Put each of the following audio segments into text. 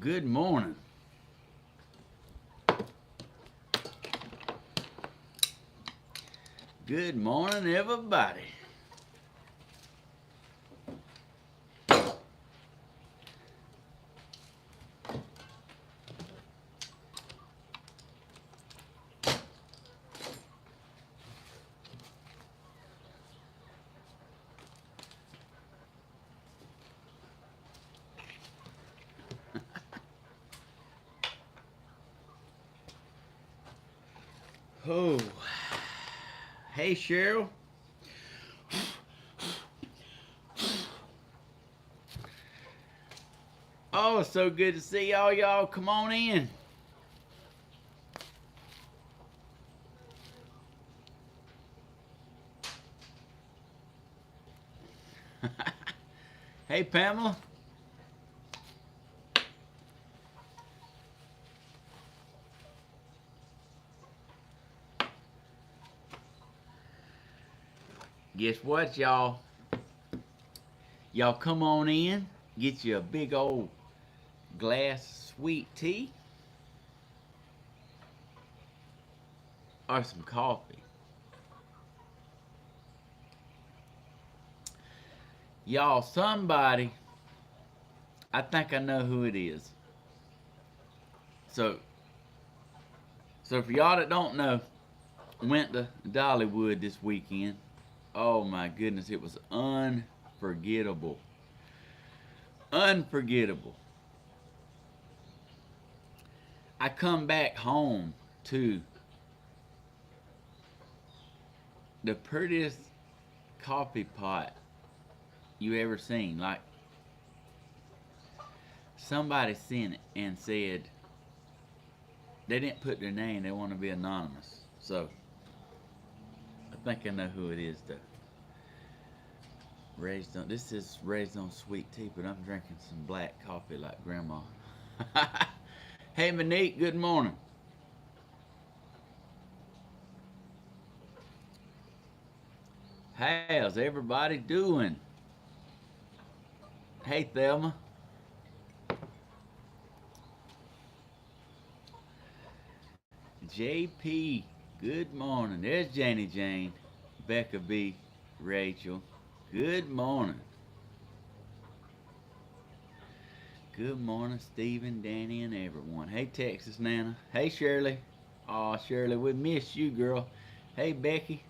Good morning. Good morning, everybody. Oh, hey Cheryl. Oh, so good to see y'all. Y'all, come on in. Hey Pamela. Guess what, y'all? Y'all come on in. Get you a big old glass of sweet tea or some coffee. Y'all, somebody, I think I know who it is. So, so for y'all that don't know, went to Dollywood this weekend. Oh my goodness, it was unforgettable. Unforgettable. I come back home to the prettiest coffee pot you ever seen. Like, somebody sent it and said they didn't put their name, they want to be anonymous. So I think I know who it is though. This is raised on sweet tea, but I'm drinking some black coffee like grandma. Hey Monique, good morning. How's everybody doing? Hey Thelma. JP, good morning. There's Janie Jane, Becca B, Rachel. Good morning. Good morning, Stephen, Danny, and everyone. Hey, Texas Nana. Hey, Shirley. Aw, Shirley, we miss you, girl. Hey, Becky.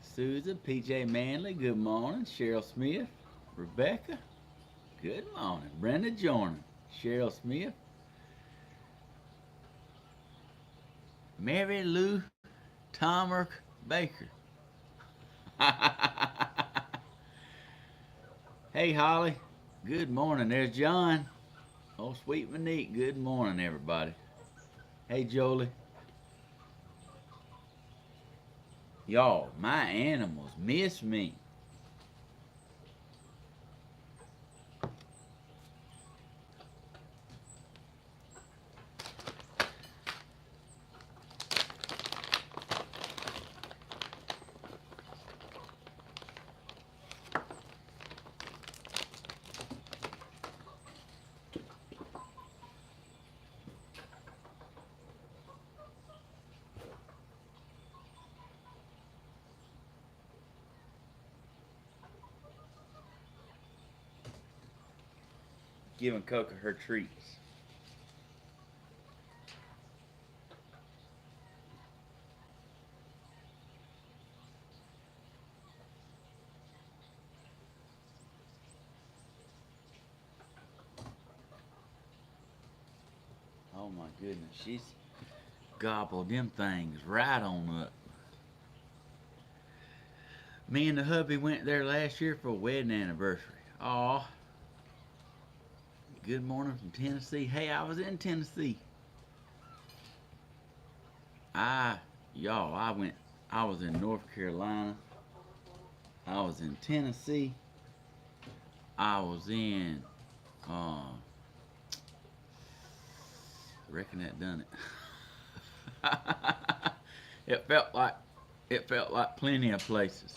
Susan, PJ Manley, good morning. Cheryl Smith. Rebecca, good morning. Brenda Jordan. Cheryl Smith. Mary Lou Tomer Baker. Hey, Holly. Good morning. There's John. Oh, sweet Monique. Good morning, everybody. Hey, Jolie. Y'all, my animals miss me. Giving Coca her treats. Oh my goodness, she's gobbled them things right on up. Me and the hubby went there last year for a wedding anniversary. Aw, good morning from Tennessee. Hey, I was in Tennessee. I, y'all, I was in North Carolina. I was in Tennessee. I was in, I reckon that done it. it felt like, it felt like plenty of places.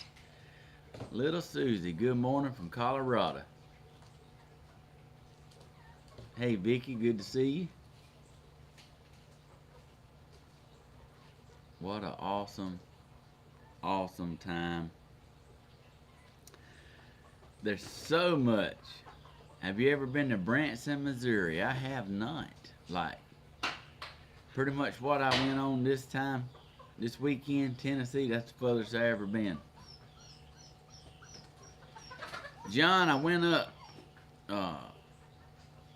Little Susie, good morning from Colorado. Hey, Vicky, good to see you. What an awesome, awesome time. There's so much. Have you ever been to Branson, Missouri? I have not. Like, pretty much what I went on this weekend, Tennessee, that's the furthest I ever been. John, I went up, uh,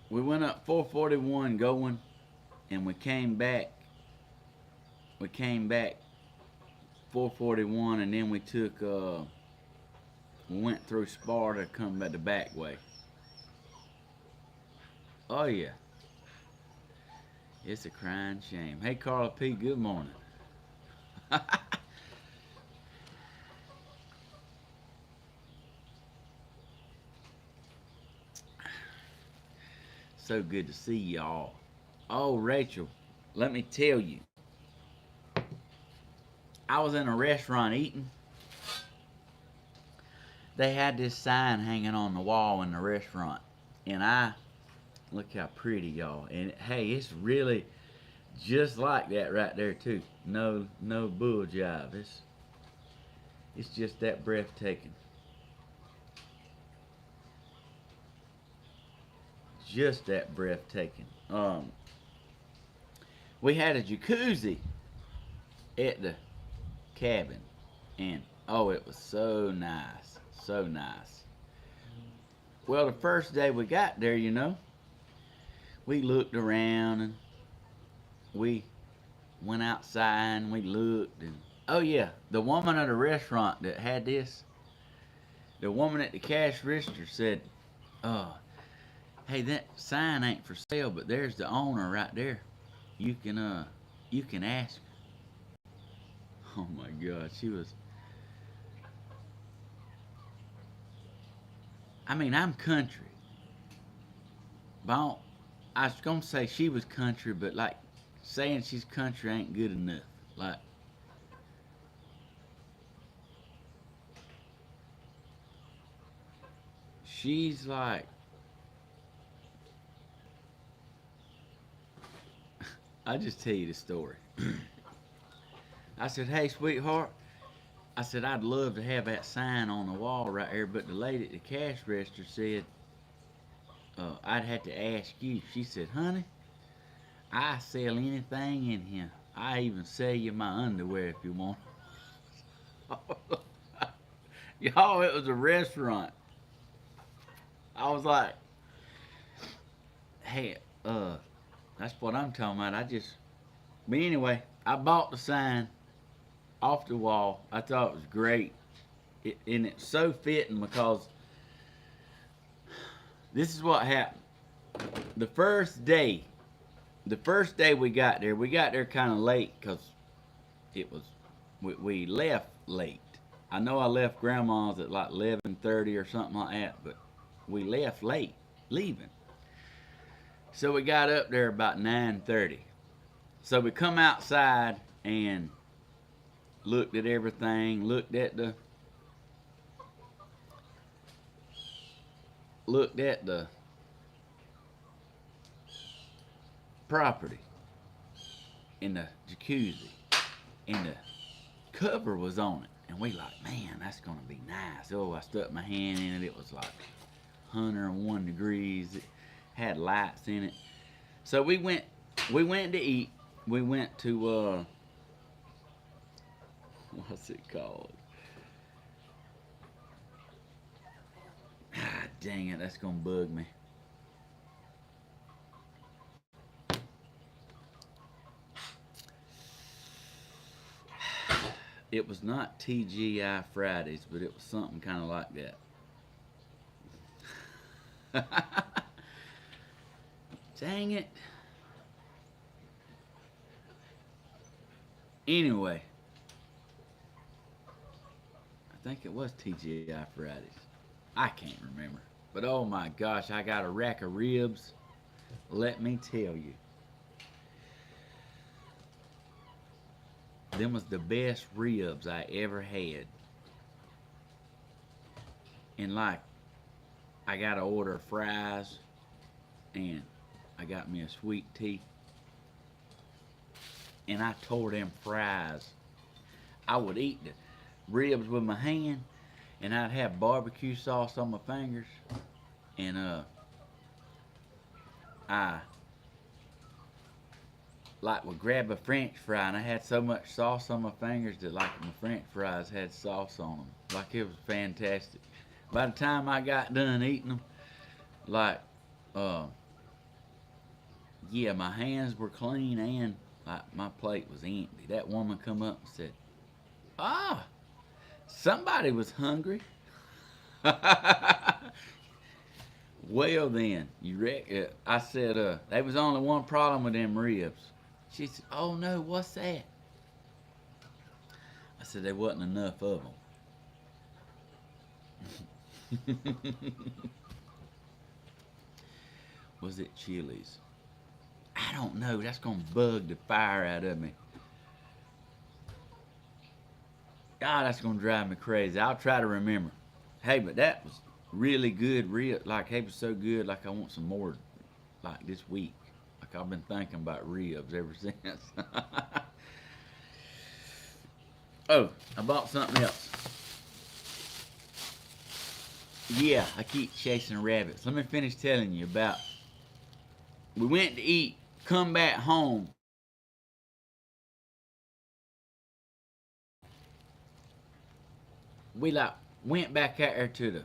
we went up 441 going, and we came back 441, and then we went through Sparta, come back the back way. Oh yeah, it's a crying shame. Hey Carla P, good morning. So good to see y'all. Oh Rachel, let me tell you, I was in a restaurant eating. They had this sign hanging on the wall in the restaurant, and I look how pretty, y'all. And hey, it's really just like that right there too. No bull jive. It's just that breathtaking. Just that breathtaking. We had a jacuzzi at the cabin, and oh, it was so nice, so nice. Well, the first day we got there, we looked around and we went outside and we looked, and oh yeah, the woman at the restaurant that had this, the woman at the cash register said, "Uh, hey, that sign ain't for sale, but there's the owner right there. You can you can ask." Oh my God, she was. I mean, I'm country, but I was gonna say she was country, but like saying she's country ain't good enough. Like she's like, I just tell you the story. I said, "Hey, sweetheart," I said, "I'd love to have that sign on the wall right here, but the lady at the cash register said I'd have to ask you." She said, "Honey, I sell anything in here. I even sell you my underwear if you want." Y'all, it was a restaurant. I was like, "Hey, uh, that's what I'm talking about." But anyway, I bought the sign off the wall. I thought it was great. And it's so fitting because this is what happened. The first day, the first day we got there kind of late because it was, we left late. I know I left grandma's at like 11:30 or something like that, but we left late, leaving. So we got up there about 9:30. So we come outside and looked at everything, looked at the property in the jacuzzi, and the cover was on it. And we like, man, that's gonna be nice. Oh, I stuck my hand in it. It was like 101 degrees. It had lights in it. So we went to eat. We went to what's it called? Ah, dang it, that's gonna bug me. It was not TGI Fridays, but it was something kind of like that. Dang it. Anyway, I think it was TGI Fridays. I can't remember. But oh my gosh, I got a rack of ribs. Let me tell you. Them was the best ribs I ever had. And like, I got to order fries and got me a sweet tea. And I tore them fries. I would eat the ribs with my hand, and I'd have barbecue sauce on my fingers, and I like would grab a French fry, and I had so much sauce on my fingers that like my French fries had sauce on them. Like it was fantastic. By the time I got done eating them, like, yeah, my hands were clean and like my plate was empty. That woman come up and said, "Ah, somebody was hungry." Well then, you reckon? I said, there was only one problem with them ribs. She said, "Oh no, what's that?" I said, "There wasn't enough of them." Was it Chili's? I don't know. That's gonna bug the fire out of me. God, that's gonna drive me crazy. I'll try to remember. Hey, but that was really good rib. Like, it was so good. Like, I want some more. Like this week. Like I've been thinking about ribs ever since. Oh, I bought something else. Yeah, I keep chasing rabbits. Let me finish telling you about. We went to eat. Come back home. We like went back out there to the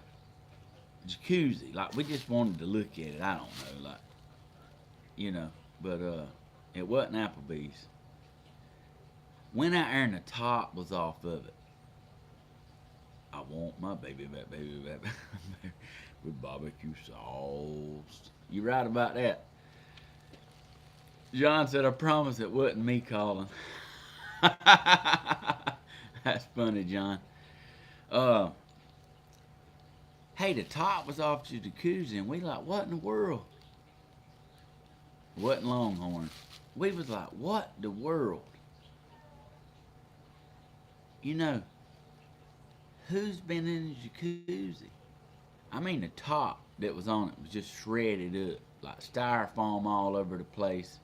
jacuzzi. Like we just wanted to look at it. I don't know, like but it wasn't Applebee's. Went out there and the top was off of it. I want my baby back with barbecue sauce. You right about that. John said, "I promise it wasn't me calling." That's funny, John. Hey, the top was off the jacuzzi, and we like, what in the world? Wasn't Longhorn. We was like, what the world? You know, who's been in the jacuzzi? I mean, the top that was on it was just shredded up, like styrofoam all over the place,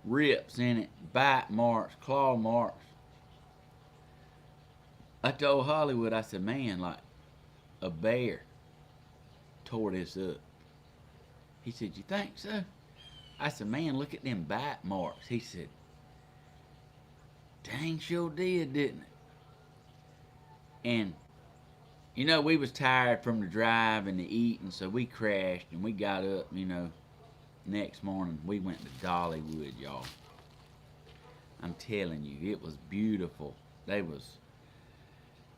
rips in it, bite marks, claw marks. I told Hollywood, I said, man, like a bear tore this up. He said, you think so? I said, man, look at them bite marks. He said, dang sure did, didn't it? And we was tired from the drive and the eating, so we crashed and we got up, next morning we went to Dollywood, y'all. I'm telling you, it was beautiful. They was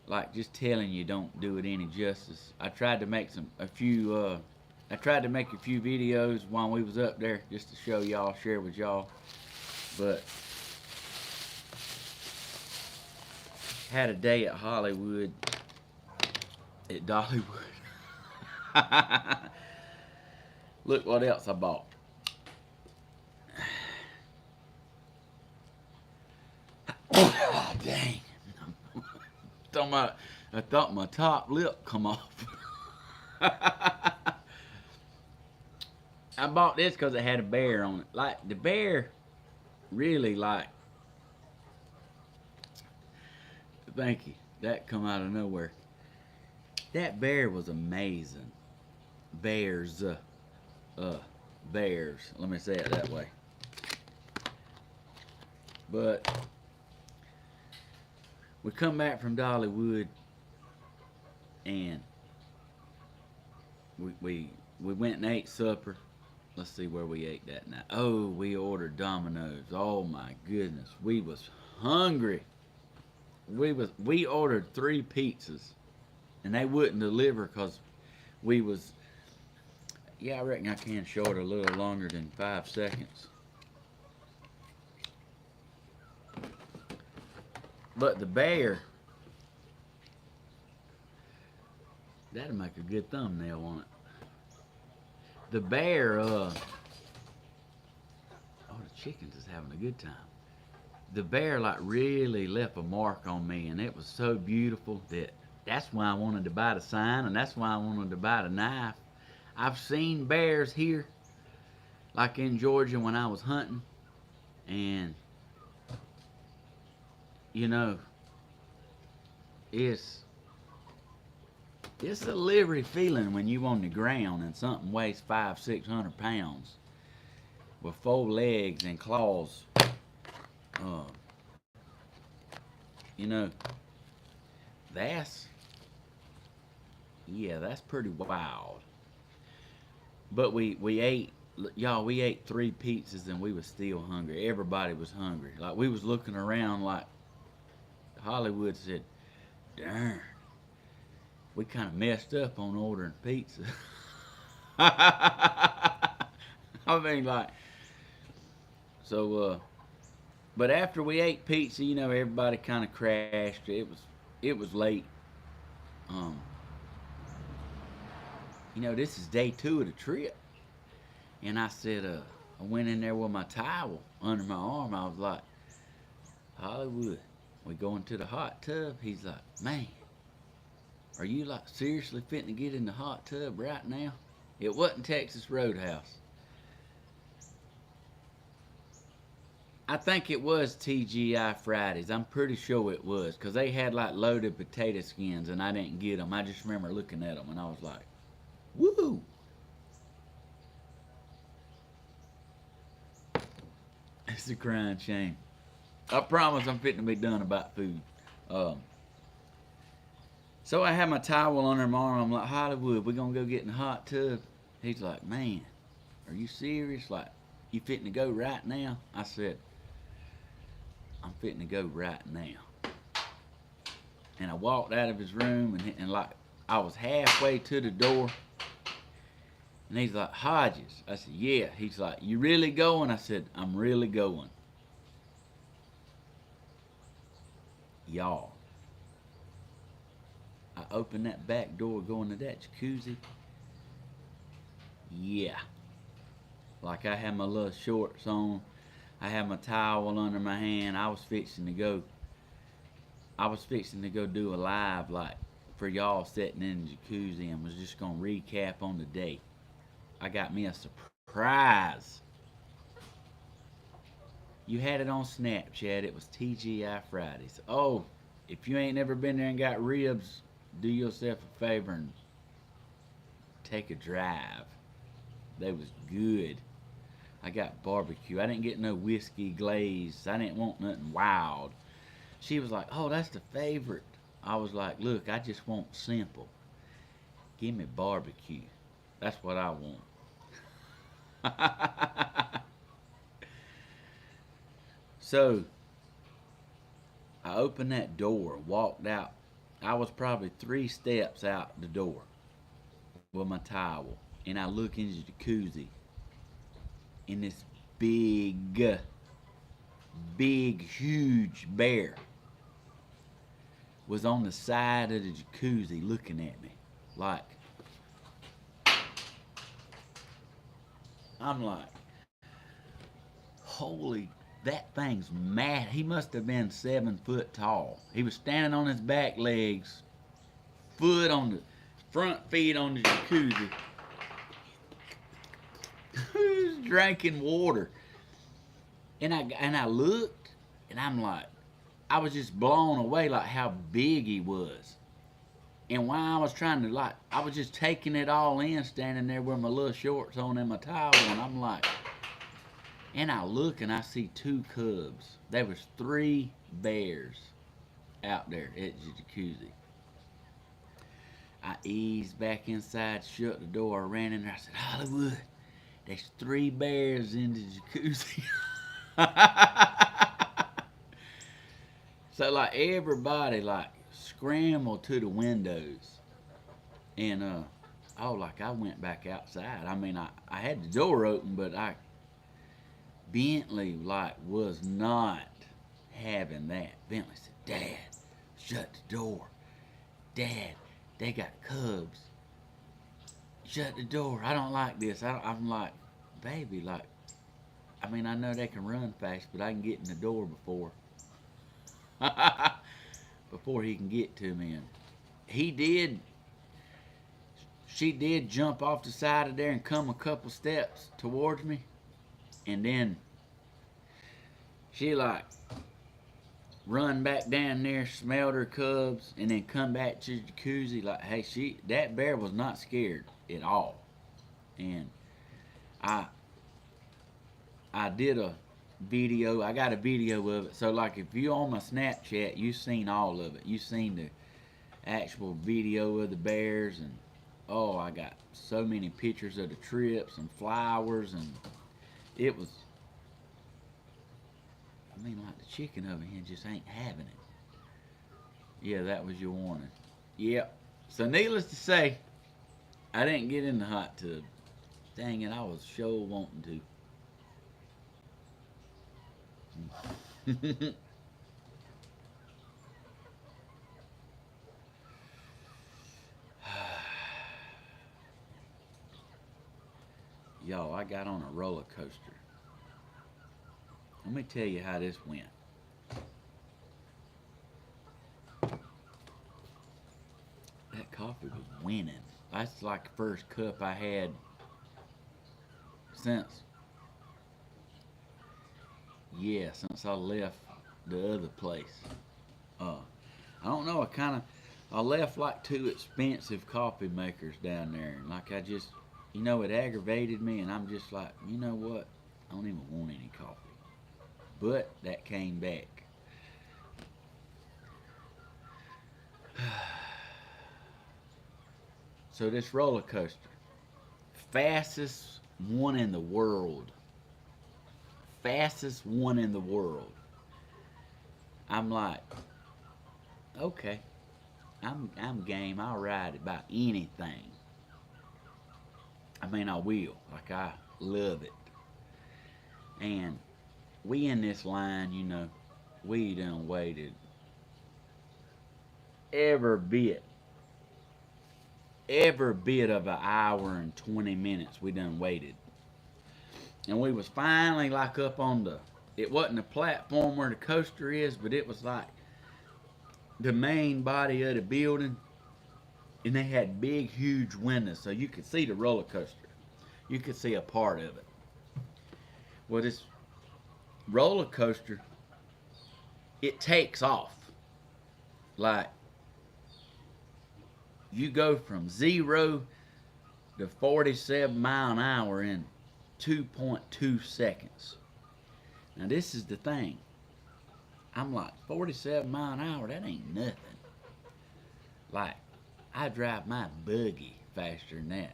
like, just telling you don't do it any justice. I tried to make a few videos while we was up there just to show y'all, share with y'all. But had a day at Hollywood, at Dollywood. Look what else I bought. Oh, dang. I thought my top lip come off. I bought this because it had a bear on it. Like, the bear really, like, thank you. That come out of nowhere. That bear was amazing. Bears. Bears. Let me say it that way. But we come back from Dollywood and we went and ate supper. Let's see where we ate that night. Oh, we ordered Domino's. Oh my goodness. We was hungry. We ordered 3 pizzas and they wouldn't deliver because we was, I reckon I can show it a little longer than 5 seconds. But the bear, that'll make a good thumbnail on it. The bear, the chickens is having a good time. The bear like really left a mark on me, and it was so beautiful that's why I wanted to buy the sign, and that's why I wanted to buy the knife. I've seen bears here like in Georgia when I was hunting, and you know, it's it's a liberty feeling when you on the ground and something weighs 500-600 pounds with 4 legs and claws. Uh, you know, that's yeah, that's pretty wild. But we ate, y'all. We ate 3 pizzas and we was still hungry. Everybody was hungry. Like we was looking around like Hollywood said, "Darn, we kind of messed up on ordering pizza." I mean, like so. But after we ate pizza, you know, everybody kind of crashed. It was late. Um, you know, this is day 2 of the trip, and I said, I went in there with my towel under my arm. I was like, Hollywood, we going to the hot tub? He's like, man, are you like seriously fitting to get in the hot tub right now? It wasn't Texas Roadhouse. I think it was TGI Fridays. I'm pretty sure it was because they had like loaded potato skins and I didn't get them. I just remember looking at them and I was like, woo! It's a crying shame. I promise I'm fitting to be done about food. Um, so I had my towel under my arm. I'm like, Hollywood, we gonna go get in the hot tub? He's like, man, are you serious? Like, you fitting to go right now? I said, I'm fitting to go right now. And I walked out of his room and like I was halfway to the door. And he's like, Hodges. I said, yeah. He's like, you really going? I said, I'm really going. Y'all, I opened that back door going to that jacuzzi. Yeah. Like I had my little shorts on. I had my towel under my hand. I was fixing to go do a live like for y'all sitting in the jacuzzi and was just gonna recap on the day. I got me a surprise. You had it on Snapchat. It was TGI Fridays. Oh, if you ain't never been there and got ribs, do yourself a favor and take a drive. They was good. I got barbecue. I didn't get no whiskey glaze. I didn't want nothing wild. She was like, oh, that's the favorite. I was like, look, I just want simple. Give me barbecue. That's what I want. So, I opened that door, walked out. I was probably 3 steps out the door with my towel. And I look into the jacuzzi. And this big, huge bear was on the side of the jacuzzi looking at me. Like, I'm like, holy, that thing's mad. He must have been 7 foot tall. He was standing on his back legs, foot on the front feet on the jacuzzi. He was drinking water. And I looked, and I'm like, I was just blown away like how big he was. And while I was trying to like, I was just taking it all in, standing there with my little shorts on and my towel, and I'm like, and I look and I see 2 cubs. There was 3 bears out there at the jacuzzi. I eased back inside, shut the door, I ran in there. I said, Hollywood, there's 3 bears in the jacuzzi. So like everybody like scrambled to the windows. And like I went back outside. I mean I had the door open, but Bentley like was not having that. Bentley said, Dad, shut the door. Dad, they got cubs. Shut the door. I don't like this. I'm like, baby, like, I mean, I know they can run fast, but I can get in the door before he can get to me. And she did jump off the side of there and come a couple steps towards me. And then she like run back down there, smelled her cubs, and then come back to the jacuzzi. Like, hey, that bear was not scared at all. And I did a video. I got a video of it. So like, if you on my Snapchat, you seen all of it. You seen the actual video of the bears, and oh, I got so many pictures of the trips and flowers, and it was. I mean, like the chicken over here just ain't having it. Yeah, that was your warning. Yep. So needless to say, I didn't get in the hot tub. Dang it, I was sure wanting to. Y'all, I got on a roller coaster. Let me tell you how this went. That coffee was winning. That's like the first cup I had since I left the other place. I don't know, I left like 2 expensive coffee makers down there, and like it aggravated me, and I'm just like, you know what? I don't even want any coffee. But that came back. So this roller coaster, fastest one in the world. Fastest one in the world. I'm like, okay, I'm game. I'll ride about anything. I mean, I will. Like, I love it. And we in this line, we done waited every bit of an hour and 20 minutes we done waited. And we was finally like up on it wasn't the platform where the coaster is, but it was like the main body of the building. And they had big, huge windows, so you could see the roller coaster. You could see a part of it. Well, this roller coaster, it takes off. Like, you go from 0 to 47 mile an hour in 2.2 seconds. Now, this is the thing. I'm like, 47 mile an hour, that ain't nothing. Like, I drive my buggy faster than that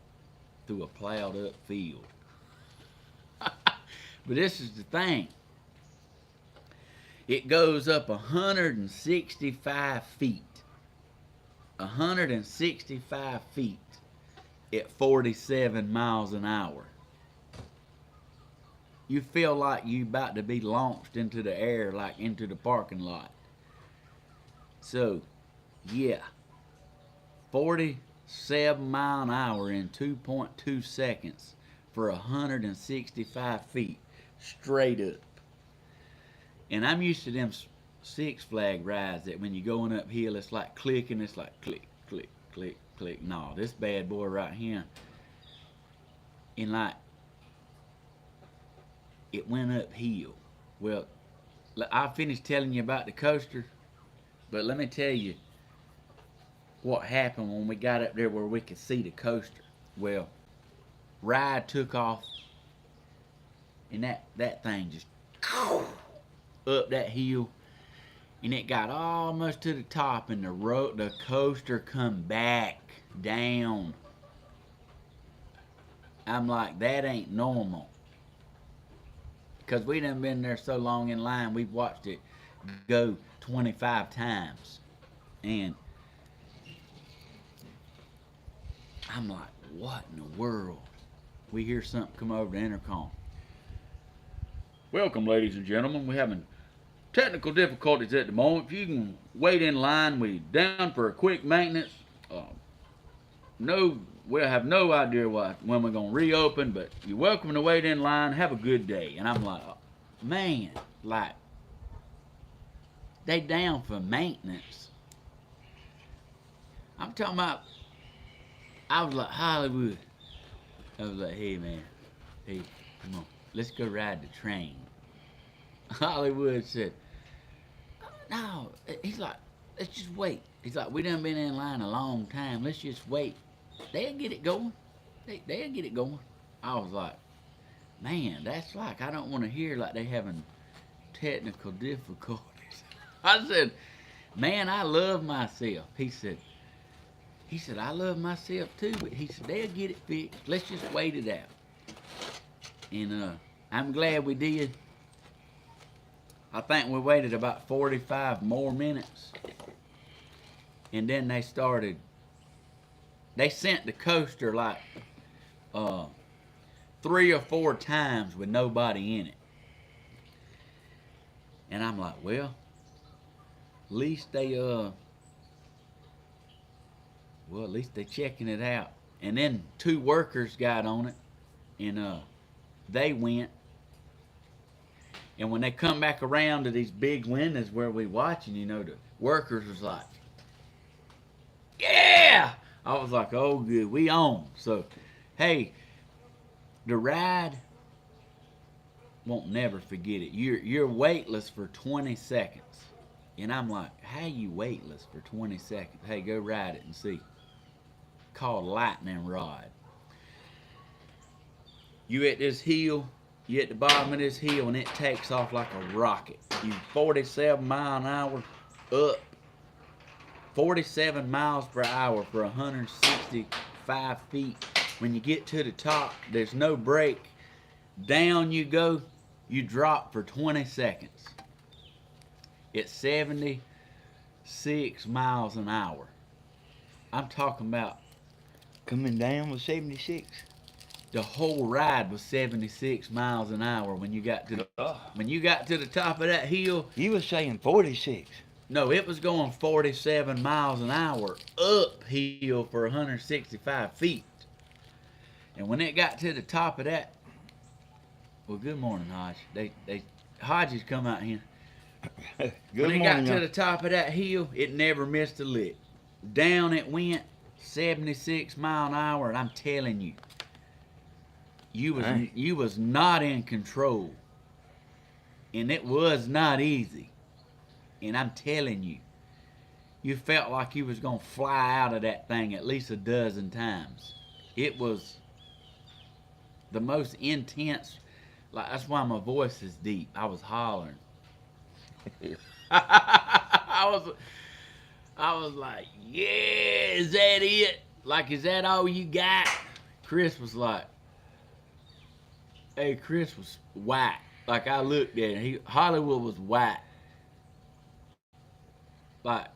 through a plowed up field. But this is the thing. It goes up 165 feet. 165 feet at 47 miles an hour. You feel like you about to be launched into the air, like into the parking lot. So, yeah. 47 mile an hour in 2.2 seconds for 165 feet straight up. And I'm used to them Six Flag rides that when you're going uphill, it's like clicking, it's like click, click, click, click. No, this bad boy right here, and like, it went uphill. Well, I finished telling you about the coaster, but let me tell you what happened when we got up there where we could see the coaster. Well, ride took off, and that thing just up that hill, and it got almost to the top, and the coaster come back down. I'm like, that ain't normal. Because we done been there so long in line, we've watched it go 25 times. And I'm like, what in the world? We hear something come over the intercom. Welcome, ladies and gentlemen. We're having technical difficulties at the moment. If you can wait in line, we're down for a quick maintenance. We'll have no idea when we're going to reopen, but you're welcome to wait in line. Have a good day. And I'm like, man, like, they down for maintenance. I'm talking about, I was like, Hollywood. I was like, hey, man. Hey, come on. let's go ride the train. Hollywood said, no. He's like, let's just wait. He's like, we done been in line a long time. Let's just wait. They'll get it going. They'll get it going. I was like, man, that's like, I don't want to hear like they having technical difficulties. I said, man, I love myself. He said, I love myself too, but he said, they'll get it fixed. Let's just wait it out. And I'm glad we did. I think we waited about 45 more minutes. And then they sent the coaster like 3 or 4 times with nobody in it. And I'm like, well, at least they checking it out. And then 2 workers got on it, and they went. And when they come back around to these big windows where we watching, the workers was like, yeah! I was like, oh good, we on. So, hey, the ride, won't never forget it. You're weightless for 20 seconds. And I'm like, how you weightless for 20 seconds? Hey, go ride it and see. Called lightning rod. You at this hill, you at the bottom of this hill, and it takes off like a rocket. You 47 mile an hour up. 47 miles per hour for 165 feet. When you get to the top, there's no brake. Down you go, you drop for 20 seconds. It's 76 miles an hour. I'm talking about Coming down was 76. the whole ride was 76 miles an hour when you got to the top of that hill. You was saying 46. No, it was going 47 miles an hour uphill for 165 feet. And when it got to the top of that, well, good morning, Hodge. Hodges come out here. Good When it morning. got to the top of that hill, it never missed a lick. Down it went, 76 mile an hour, and I'm telling you, you was not in control, and it was not easy. And I'm telling you, you felt like you was gonna fly out of that thing at least a dozen times. It was the most intense. Like, that's why my voice is deep. I was hollering. I was like, yeah, is that it? Like, is that all you got? Chris was like, hey, Chris was white. Like, I looked at him. Hollywood was white. Like,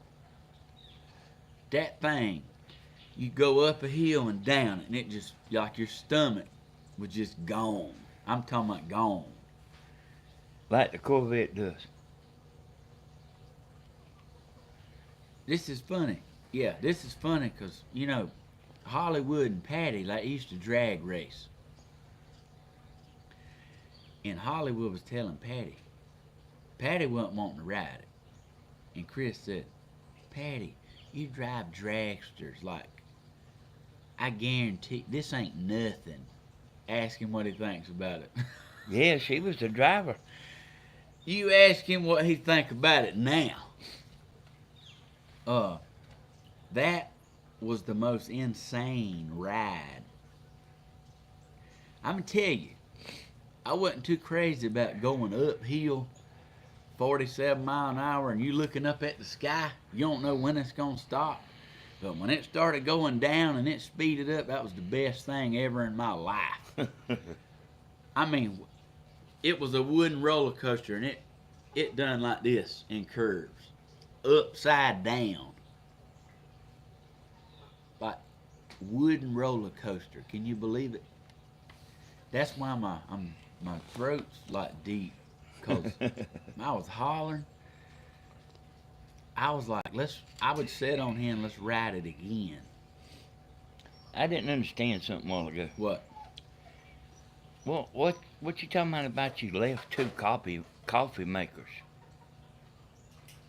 that thing, you go up a hill and down it, and it just, like, your stomach was just gone. I'm talking about gone. Like the Corvette does. This is funny. Yeah, this is funny because, Hollywood and Patty, like, used to drag race. And Hollywood was telling Patty wasn't wanting to ride it. And Chris said, Patty, you drive dragsters. Like, I guarantee this ain't nothing. Ask him what he thinks about it. Yeah, she was the driver. You ask him what he think about it now. That was the most insane ride. I'm gonna tell you, I wasn't too crazy about going uphill 47 mile an hour and you looking up at the sky. You don't know when it's gonna stop. But when it started going down and it speeded up, that was the best thing ever in my life. I mean, it was a wooden roller coaster, and it done like this in curves, upside down, like wooden roller coaster. Can you believe it? That's why my throat's like deep, cause I was hollering. I was like, I would sit on here and let's ride it again. I didn't understand something a while ago. What? Well, what you talking about you left 2 coffee makers?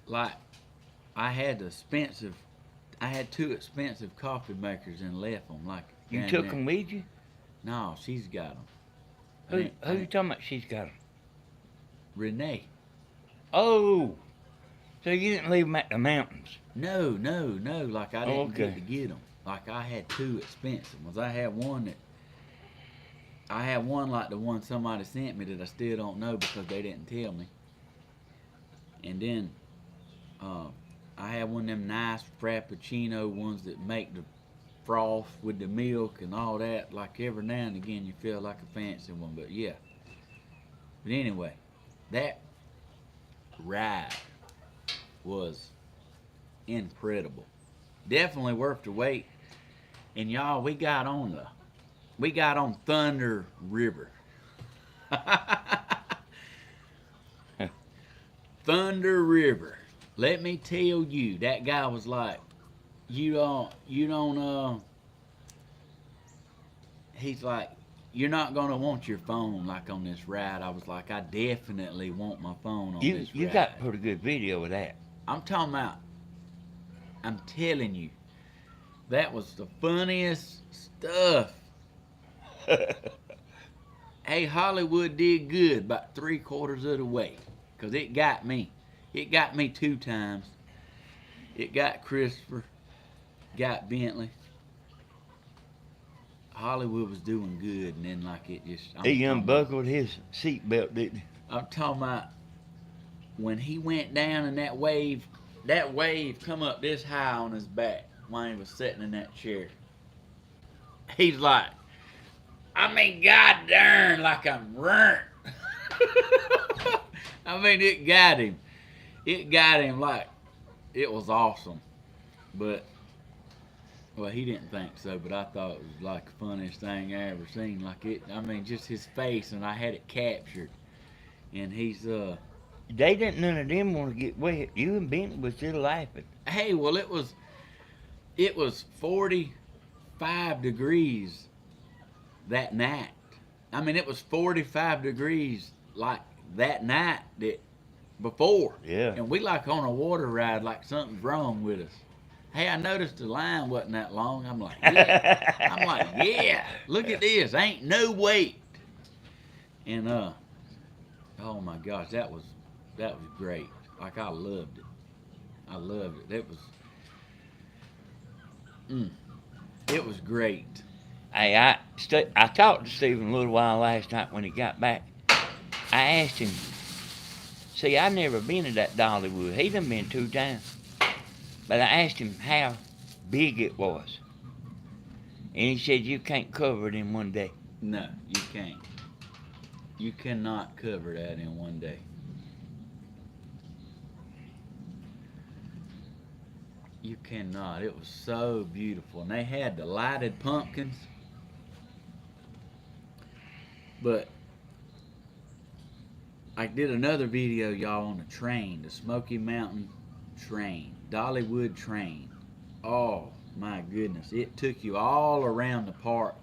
Like, I had 2 expensive coffee makers and left them. Like, You down took there. them with you? No, she's got them. Who you talking about she's got 'em? Renee. Oh, so you didn't leave them at the mountains? No. Like I didn't Okay. get to get them. Like I had two expensive ones. I had one like the one somebody sent me that I still don't know because they didn't tell me. And then I had one of them nice Frappuccino ones that make the froth with the milk and all that. Like every now and again you feel like a fancy one, but yeah. But anyway, that ride was incredible. Definitely worth the wait. And y'all, we got on Thunder River. Thunder River. Let me tell you, that guy was like, he's like, you're not gonna want your phone like on this ride. I was like, I definitely want my phone on this ride. You got pretty good video of that. I'm telling you, that was the funniest stuff. Hey, Hollywood did good about 3/4 of the way. Because it got me. It got me 2 times. It got Christopher. Got Bentley. Hollywood was doing good, and then like it just... He unbuckled his seatbelt, didn't he? I'm talking about when he went down and that wave come up this high on his back while he was sitting in that chair. He's like, I mean, god darn, like I'm burnt. I mean, it got him. It got him like, it was awesome. But, well, he didn't think so, but I thought it was like the funniest thing I ever seen. Like it, I mean, just his face, and I had it captured. And he's, They didn't none of them want to get wet. You and Bentley was still laughing. hey, well, it was 45 degrees that night. I mean, it was 45 degrees like that night that before. Yeah. And we like on a water ride like something's wrong with us. Hey, I noticed the line wasn't that long. I'm like, yeah. Look at this. Ain't no wait. And oh my gosh, that was great. Like I loved it. I loved it. It was great. Hey, I talked to Stephen a little while last night when he got back. I asked him, see, I've never been to that Dollywood. He done been 2 times. But I asked him how big it was. And he said, you can't cover it in one day. No, you can't. You cannot cover that in one day. You cannot. It was so beautiful. And they had the lighted pumpkins. But I did another video, y'all, on the train, the Smoky Mountain train, Dollywood train. Oh my goodness, it took you all around the park.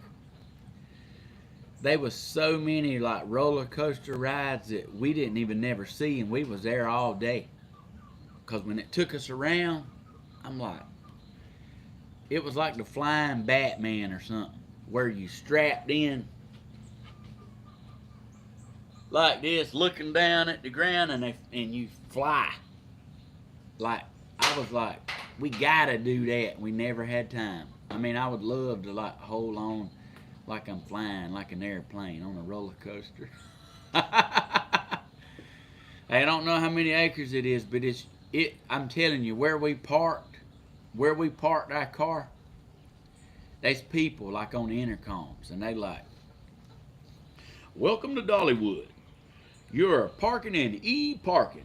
There was so many like roller coaster rides that we didn't even never see, and we was there all day. Cause when it took us around, I'm like, it was like the flying Batman or something, where you strapped in like this, looking down at the ground, and you fly. Like, I was like, we gotta do that. We never had time. I mean, I would love to like hold on like I'm flying like an airplane on a roller coaster. I don't know how many acres it is, but I'm telling you, where we parked our car, there's people like on the intercoms, and they like, welcome to Dollywood. You're parking in E-parking.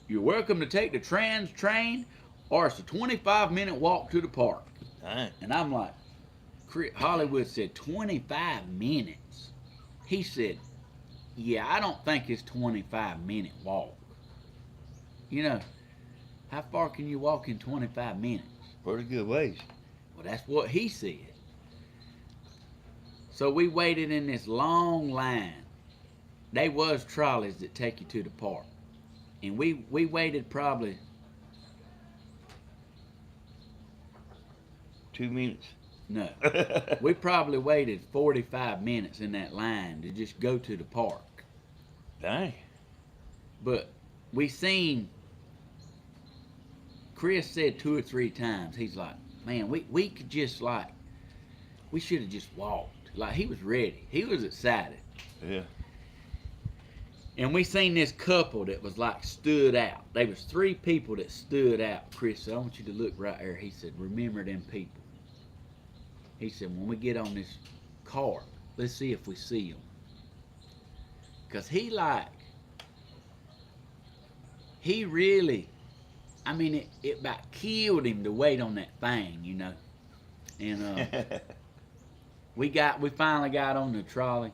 You're welcome to take the trans train, or it's a 25-minute walk to the park. Dang. And I'm like, Hollywood said 25 minutes. He said, yeah, I don't think it's 25-minute walk. You know, how far can you walk in 25 minutes? Pretty good ways. Well, that's what he said. So we waited in this long line. They was trolleys that take you to the park. And we waited probably 2 minutes. No. We probably waited 45 minutes in that line to just go to the park. Dang. But we seen, Chris said 2 or 3 times, he's like, man, we could just like, we should have just walked. Like, he was ready. He was excited. Yeah. And we seen this couple that was like stood out. There was 3 people that stood out. Chris said, I want you to look right there. He said, remember them people. He said, when we get on this car, let's see if we see them. Because he really, I mean, it about killed him to wait on that thing, you know. And we finally got on the trolley,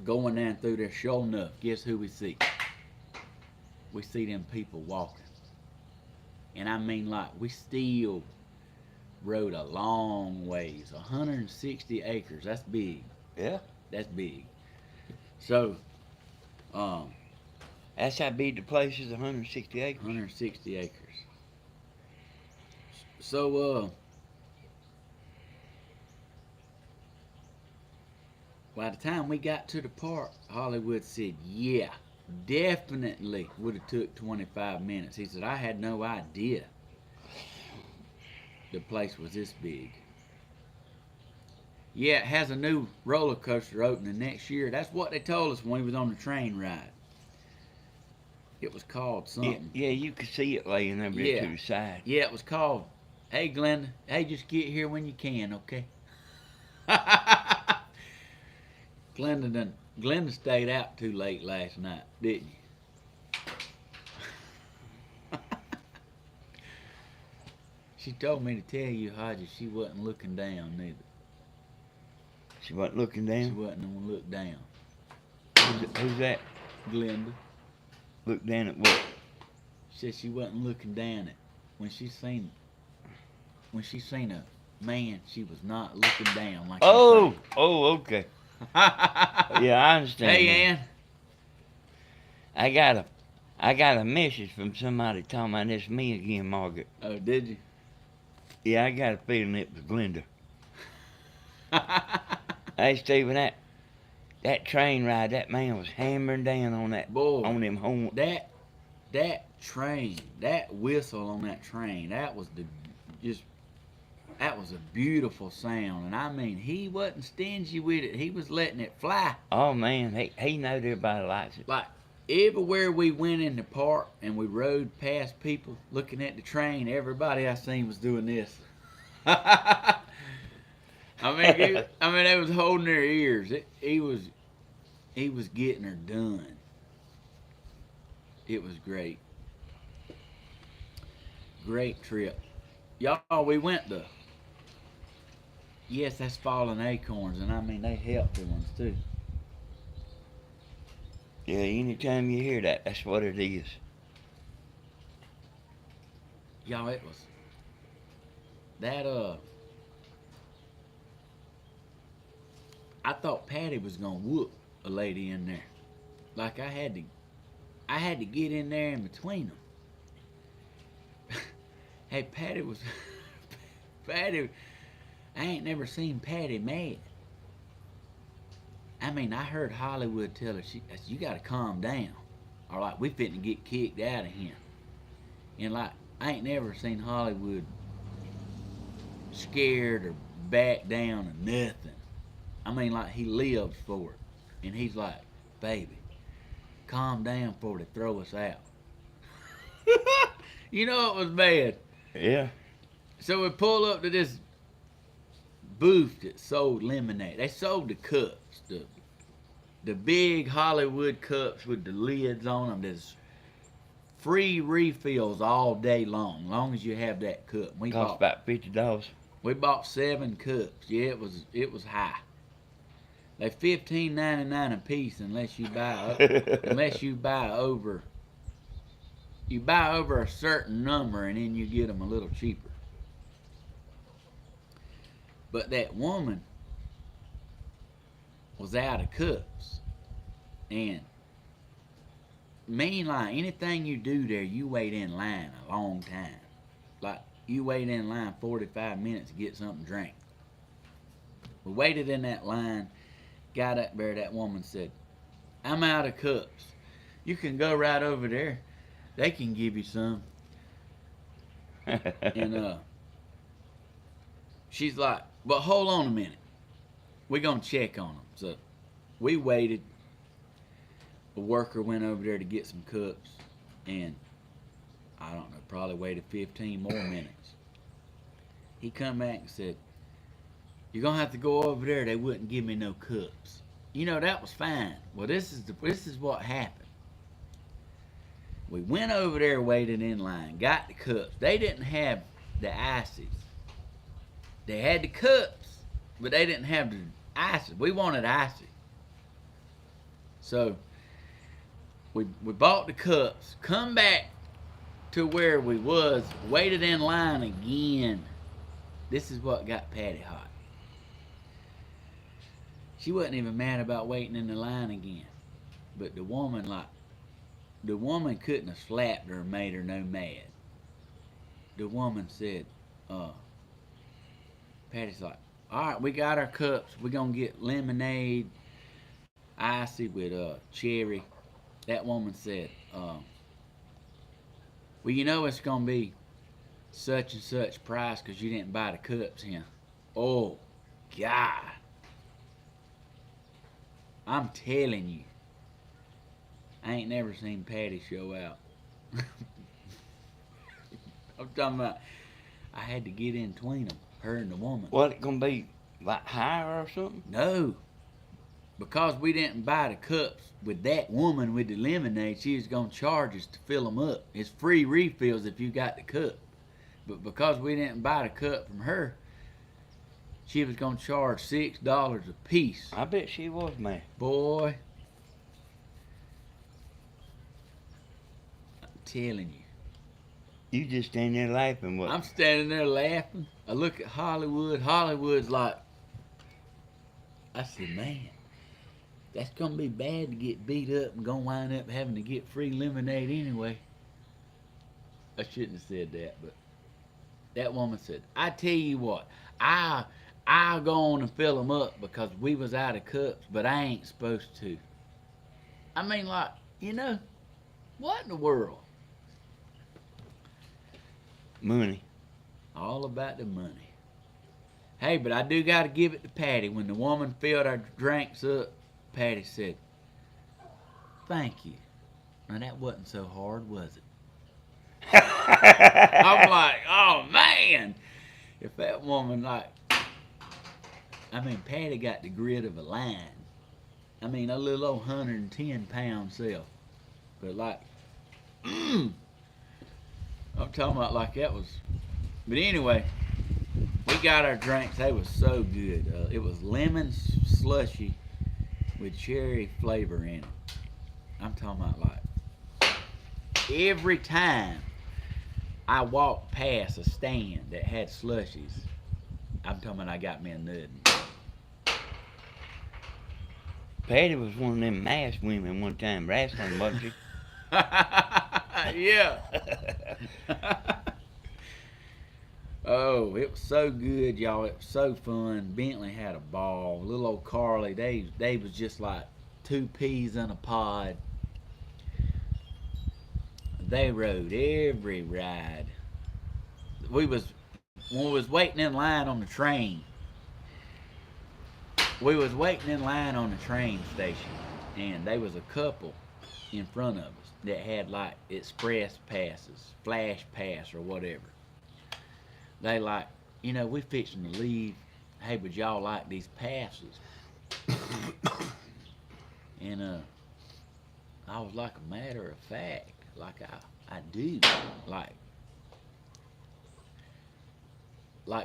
going down through there. Sure enough, guess who we see? We see them people walking. And I mean, like, we still rode a long ways, 160 acres. That's big. Yeah. That's big. So, That's how big the place is, 160 acres. 160 acres. So, by the time we got to the park, Hollywood said, yeah, definitely would have took 25 minutes. He said, I had no idea the place was this big. Yeah, it has a new roller coaster opening next year. That's what they told us when we was on the train ride. It was called something. Yeah, you could see it laying over there to the side. Yeah, it was called, hey Glenda, hey, just get here when you can, okay? Glenda stayed out too late last night, didn't you? She told me to tell you, Hodges, she wasn't looking down neither. She wasn't looking She down? wasn't gonna look down. Who's that? Glenda. Look down at what? She said she wasn't looking down at when she seen a man, she was not looking down like Oh, okay. Yeah, I understand. Hey, that. Ann. I got a message from somebody talking about this me again, Margaret. Oh, did you? Yeah, I got a feeling it was Glenda. Hey, Stephen, that train ride, that man was hammering down on that Boy, on them home. That train, that whistle on that train, that was a beautiful sound. And I mean, he wasn't stingy with it. He was letting it fly. Oh man, he knows everybody likes it. Like, everywhere we went in the park and we rode past people looking at the train, everybody I seen was doing this. I mean, they was holding their ears. He was getting her done. It was great. Great trip. Y'all, we went to, yes, that's fallen acorns, and I mean, they healthy ones too. Yeah, anytime you hear that, that's what it is. Y'all, it was, that, I thought Patty was gonna whoop a lady in there. Like, I had to get in there in between them. Hey, Patty, I ain't never seen Patty mad. I mean, I heard Hollywood tell her, you gotta calm down. Or like, we fitting to get kicked out of here. And like, I ain't never seen Hollywood scared or back down or nothing. I mean, like, he lives for it. And he's like, baby, calm down before they throw us out. You know it was bad. Yeah. So we pull up to this booth that sold lemonade. They sold the cups, the big Hollywood cups with the lids on them. There's free refills all day long as you have that cup. Cost about $50. We bought 7 cups. Yeah, it was high. They're $15.99 a piece unless you buy over a certain number, and then you get them a little cheaper. But that woman was out of cups, and mean, like, anything you do there, you wait in line a long time. Like, You wait in line 45 minutes to get something to drink. We waited in that line. Got up there. That woman said, "I'm out of cups. You can go right over there. They can give you some." And she's like, "But hold on a minute. We're going to check on them." So we waited. A worker went over there to get some cups. And I don't know, probably waited 15 more minutes. He come back and said, "You're going to have to go over there. They wouldn't give me no cups." You know, that was fine. Well, this is what happened. We went over there, waited in line, got the cups. They didn't have the ices. They had the cups, but they didn't have the ices. We wanted ices. So we bought the cups, come back to where we was, waited in line again. This is what got Patty hot. She wasn't even mad about waiting in the line again. But the woman couldn't have slapped her or made her no mad. The woman said, Patty's like, "All right, we got our cups. We're going to get lemonade, icy with cherry." That woman said, "Well, you know it's going to be such and such price because you didn't buy the cups here." Oh, God. I'm telling you. I ain't never seen Patty show out. I'm talking about, I had to get in between them, her and the woman. What, it gonna be like higher or something? No. Because we didn't buy the cups with that woman with the lemonade, she was going to charge us to fill them up. It's free refills if you got the cup. But because we didn't buy the cup from her, she was going to charge $6 a piece. I bet she was, man. Boy. I'm telling you. You just stand there laughing. What? I'm standing there laughing. I look at Hollywood. Hollywood's like, I said, "Man, that's going to be bad to get beat up and going to wind up having to get free lemonade anyway." I shouldn't have said that, but that woman said, "I tell you what, I'll go on and fill them up because we was out of cups, but I ain't supposed to." I mean, like, you know, what in the world? Money. All about the money. Hey, but I do got to give it to Patty. When the woman filled our drinks up, Patty said, "Thank you." Now, that wasn't so hard, was it? I'm like, oh, man. If that woman, like, I mean, Patty got the grit of a lion. I mean, a little old 110-pound self. But, like, I'm talking about like that was. But anyway, we got our drinks. They was so good. It was lemon slushy with cherry flavor in it. I'm talking about like every time I walked past a stand that had slushies, I'm talking about I got me a nut. Patty was one of them masked women one time wrestling, wasn't she? Yeah. Oh, it was so good, y'all. It was so fun. Bentley had a ball. Little old Carly, they was just like two peas in a pod. They rode every ride. When we was waiting in line on the train. We was waiting in line on the train station, and there was a couple in front of us that had like express passes, flash pass or whatever. They like, you know, we fixing to leave. Hey, would y'all like these passes? And I was like, a matter of fact, like I do. Like,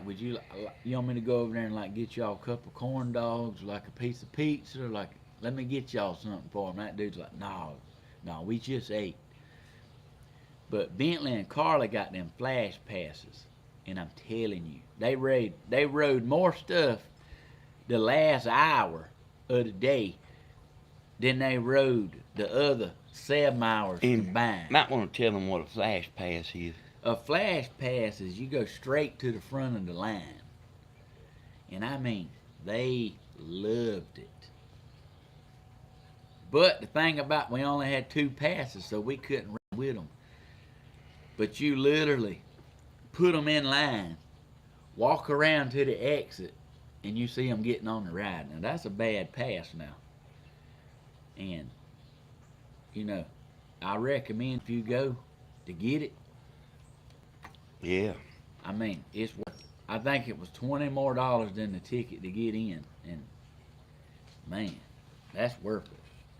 would you want me to go over there and like get y'all a couple corn dogs, like a piece of pizza, or like, let me get y'all something for them? That dude's like, no, we just ate. But Bentley and Carly got them flash passes, and I'm telling you, they rode more stuff the last hour of the day than they rode the other 7 hours And combined. might want to tell them what a flash pass is. A flash pass is you go straight to the front of the line. And I mean, they loved it. But the thing about, we only had 2 passes, so we couldn't run with them. But you literally put them in line, walk around to the exit, and you see them getting on the ride. Now that's a bad pass now. And you know, I recommend if you go to get it. Yeah. I mean, it's worth it. I think it was $20 more than the ticket to get in, and man, that's worth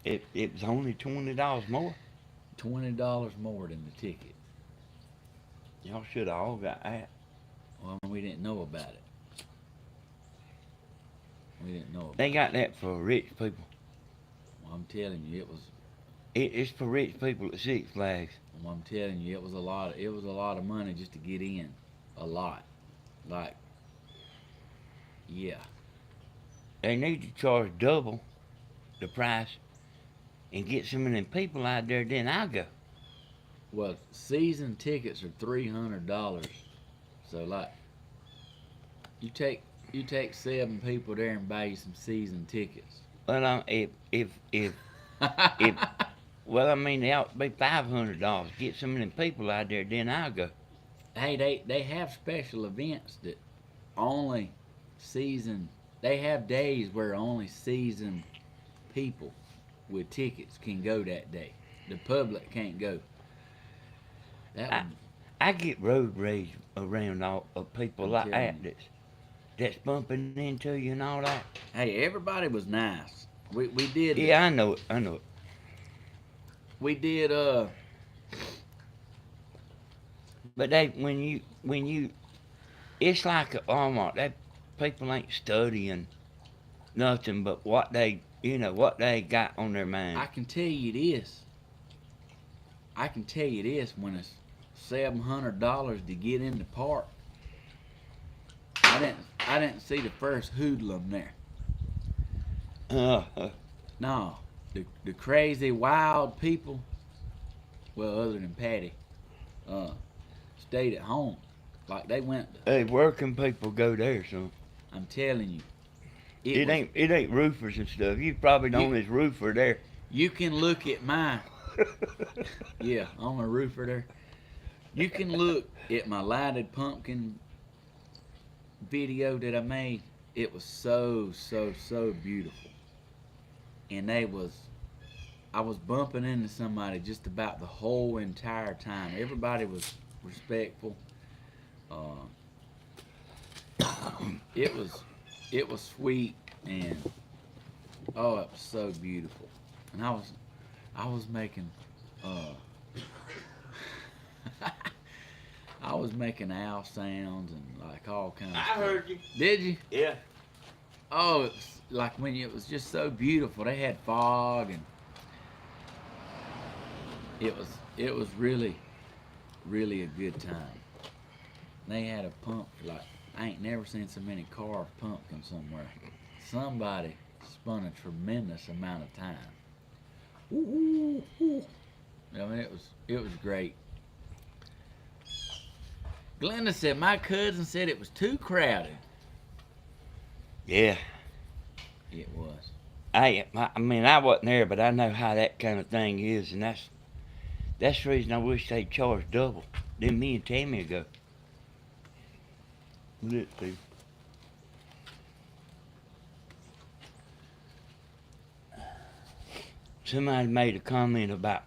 it. It was only $20 more. $20 more than the ticket. Y'all should have all got that. Well, we didn't know about it. We didn't know about They got that for rich people. Well, I'm telling you, it was. It's for rich people at Six Flags. Well, I'm telling you, it was a lot. It was a lot of money just to get in. A lot. Like, yeah. They need to charge double the price and get some of them people out there, then I'll go. Well, season tickets are $300. So like, you take 7 people there and buy you some season tickets. Well, if well, I mean, they ought to be $500. Get some of them people out there, then I'll go. Hey, they have special events that only season. They have days where only season people with tickets can go that day. The public can't go. That one, I get road rage around all of people I'm like telling that that's bumping into you and all that. hey, everybody was nice. We did. Yeah, I know it. We did. But when you, it's like a Walmart. That people ain't studying nothing but what they got on their mind. I can tell you this. When it's $700 to get in the park. I didn't see the first hoodlum there. No, the crazy wild people. Well, other than Patty, stayed at home. Like they went. Hey, working people go there, son. I'm telling you, It ain't roofers and stuff. You probably known as roofer there. You can look at my. Yeah, I'm a roofer there. You can look at my lighted pumpkin video that I made. It was so beautiful. And I was bumping into somebody just about the whole entire time. Everybody was respectful. It was sweet, and oh, it was so beautiful. And I was making I was making owl sounds and like all kinds of I stuff. heard you. Did you? Yeah. Oh, it was like when it was just so beautiful. They had fog, and it was really a good time. They had a pump, like I ain't never seen so many carved pumpkins somewhere. Somebody spun a tremendous amount of time. Ooh, ooh, ooh. I mean, it was great. Glenda said my cousin said it was too crowded. Yeah. It was. I mean, I wasn't there, but I know how that kind of thing is, and that's the reason I wish they'd charge double. Then me and Tammy would go. Let's see. Somebody made a comment about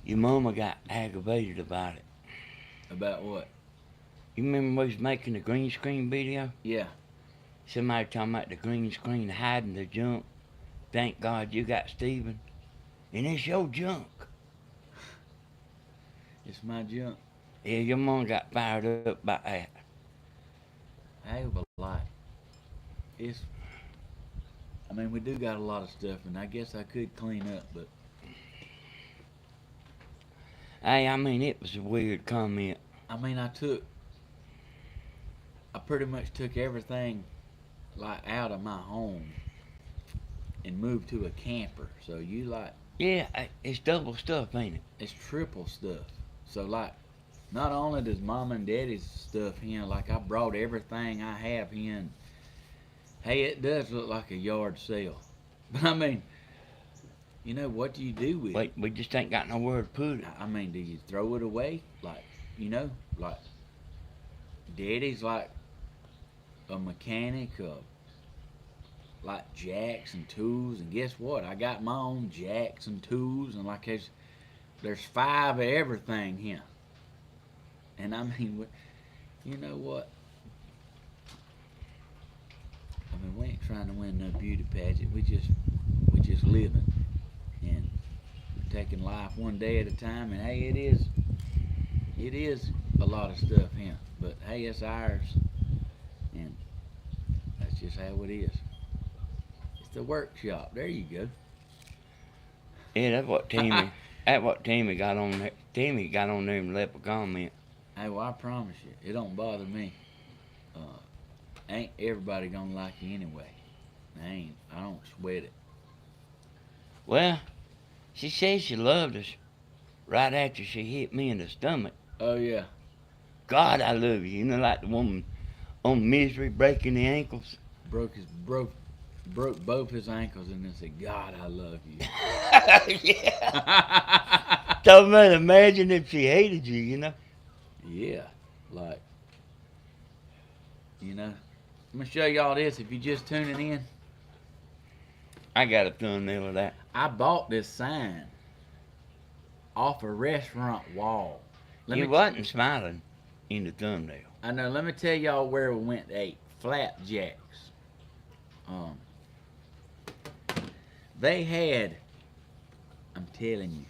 your mama got aggravated about it. About what? You remember we was making the green screen video? Yeah. Somebody talking about the green screen hiding the junk. Thank God you got Steven. And it's your junk. It's my junk. Yeah, your mom got fired up about that. I have a lot. I mean, we do got a lot of stuff, and I guess I could clean up, but Hey, I mean, it was a weird comment. I mean, I pretty much took everything like out of my home and moved to a camper. So you like, Yeah, it's double stuff, ain't it? it's triple stuff. So like, not only does mom and daddy's stuff here, like I brought everything I have here. And, hey, it does look like a yard sale, but I mean, you know, what do you do with it? We just ain't got nowhere to put it. I mean, do you throw it away? Like, you know, like daddy's like a mechanic of like jacks and tools, and guess what? I got my own jacks and tools, and like there's 5 of everything here. And I mean, you know what? I mean, we ain't trying to win no beauty pageant. We just living, and we're taking life one day at a time. And hey, it is a lot of stuff here, but hey, it's ours, and that's just how it is. It's the workshop. There you go. Yeah, that's what Tammy got on there. Tammy got on there and left a comment. Hey, well, I promise you, it don't bother me. Ain't everybody gonna like you anyway. I don't sweat it. Well, she said she loved us right after she hit me in the stomach. Oh yeah. God, I love you. You know, like the woman on Misery breaking the ankles. Broke both his ankles and then said, "God, I love you." Yeah. So man, imagine if she hated you, you know. Yeah, like, you know. I'm gonna show y'all this if you're just tuning in. I got a thumbnail of that. I bought this sign off a restaurant wall. You wasn't smiling in the thumbnail. I know. Let me tell y'all where we went to eat. Flapjacks. They had. I'm telling you.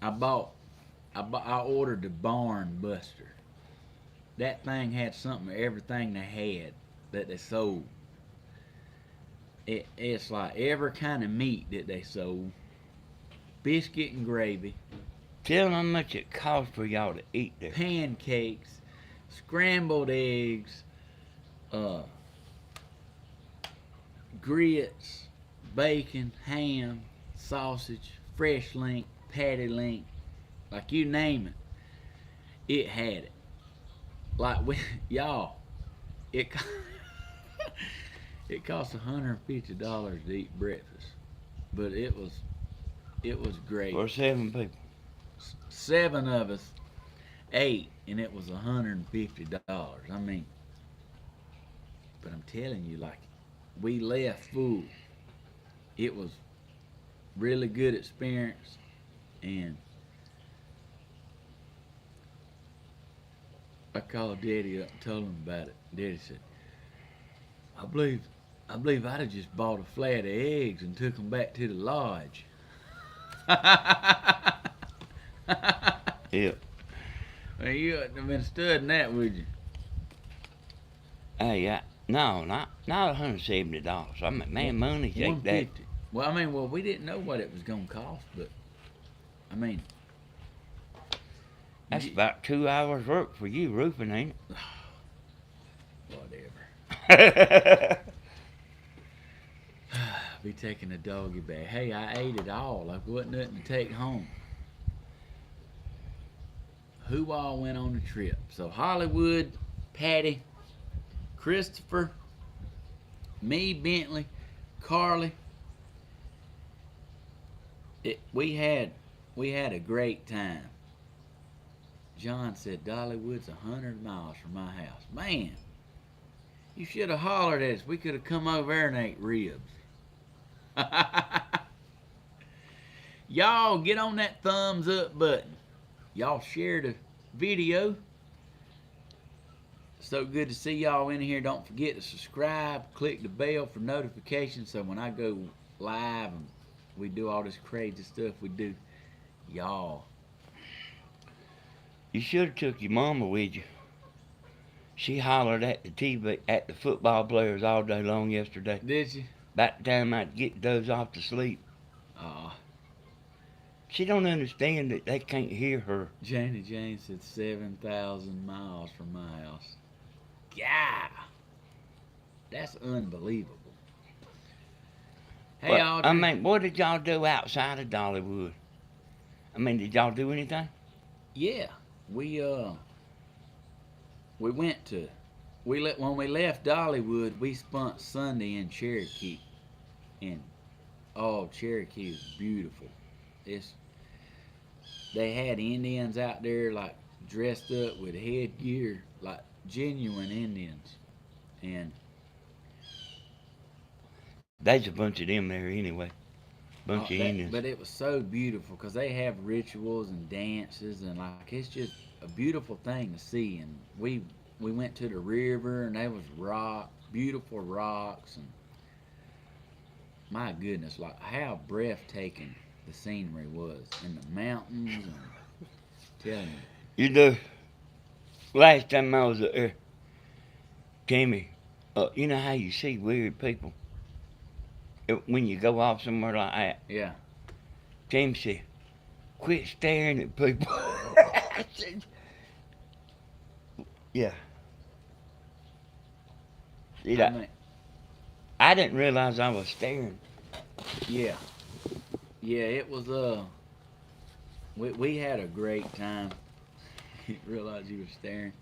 I ordered the Barn Buster. That thing had something, everything they had that they sold. It's like every kind of meat that they sold. Biscuit and gravy. Tell them how much it cost for y'all to eat there. Pancakes, scrambled eggs, grits, bacon, ham, sausage, fresh link, patty link, like you name it, it had it. Like y'all, it it cost $150 to eat breakfast, but it was great. For 7 people. 7 of us ate, and it was $150. I mean, but I'm telling you, like, we left full. It was really good experience, and I called Daddy up and told him about it. Daddy said, I believe I'd have just bought a flat of eggs and took them back to the lodge. Yeah. Well, you wouldn't have been studying that, would you? Hey, no, not $170. I mean, man, money ain't that. $150. Well, I mean, we didn't know what it was gonna cost, but I mean, That's about 2 hours work for you roofing, ain't whatever. it? Be taking a doggy bag. Hey, I ate it all. Like, wasn't nothing to take home. Who all went on the trip? So Hollywood, Patty, Christopher, me, Bentley, Carly. We had a great time. John said Dollywood's 100 miles from my house. Man, you should have hollered at us. We could have come over there and ate ribs. Y'all get on that thumbs up button. Y'all share the video. So good to see y'all in here. Don't forget to subscribe. Click the bell for notifications so when I go live and we do all this crazy stuff we do, y'all. You should have took your mama with you. She hollered at the TV, at the football players all day long yesterday. Did you? About the time I'd get those off to sleep. She don't understand that they can't hear her. Janie Jane said 7,000 miles from my house. Yeah. That's unbelievable. Hey, But, Audrey. I mean, what did y'all do outside of Dollywood? I mean, did y'all do anything? Yeah, we we went to when we left Dollywood, we spent Sunday in Cherokee, and oh, Cherokee is beautiful. It's they had Indians out there like dressed up with headgear, like genuine Indians, and There's a bunch of them there anyway. Bunch of Indians. but it was so beautiful because they have rituals and dances and like it's just a beautiful thing to see. And we went to the river and there was beautiful rocks, and my goodness, like how breathtaking the scenery was in the mountains. And telling You know, last time I was up there, Jamie, you know how you see weird people when you go off somewhere like that? you, yeah, Jamie said, quit staring at people. I said, yeah. See, I mean, I didn't realize I was staring. yeah, yeah, it was we had a great time. Didn't realize you were staring.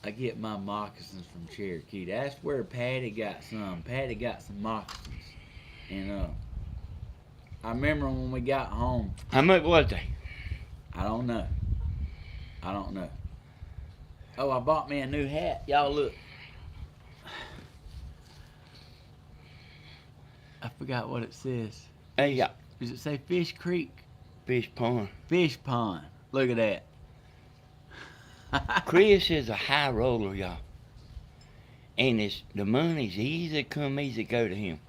I get my moccasins from Cherokee. That's where Patty got some. Patty got some moccasins, and I remember when we got home. How much was they? I don't know. I don't know. Oh, I bought me a new hat. Y'all look. I forgot what it says. Hey, yeah, Does it say Fish Creek? fish pond. Fish Pond. Look at that. Chris is a high roller, y'all. And the money's easy come, easy go to him.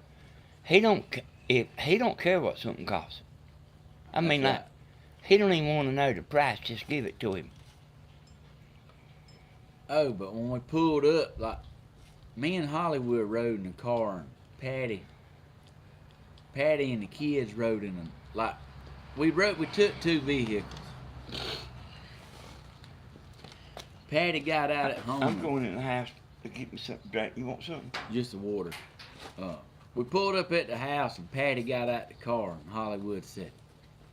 He don't if he don't care what something costs. I mean, That's like he don't even want to know the price. Just give it to him. Oh, but when we pulled up, like me and Hollywood rode in the car, and Patty and the kids rode in them. Like we took two vehicles. Patty got out at home. I'm going in the house to get me something to drink. You want something? Just the water. We pulled up at the house, and Patty got out the car, and Hollywood said,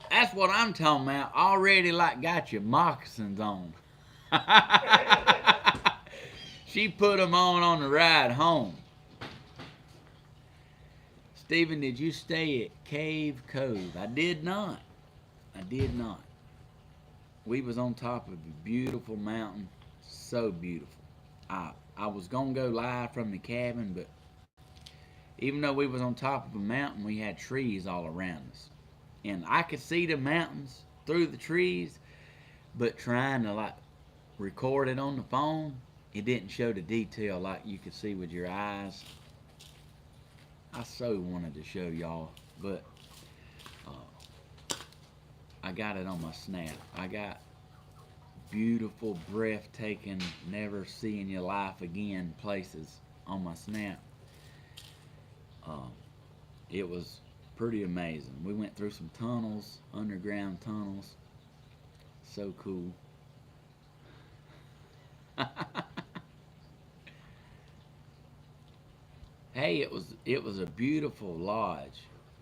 "That's what I'm talking about. Already like got your moccasins on." She put them on the ride home. Stephen, did you stay at Cave Cove? I did not. I did not. We was on top of a beautiful mountain. So beautiful. I was gonna go live from the cabin, but even though we was on top of a mountain, we had trees all around us. And I could see the mountains through the trees, but trying to like record it on the phone, it didn't show the detail like you could see with your eyes. I so wanted to show y'all, but I got it on my snap. I got beautiful, breathtaking, never see in your life again places on my snap. It was pretty amazing. We went through some tunnels, underground tunnels. So cool. Hey, it was a beautiful lodge.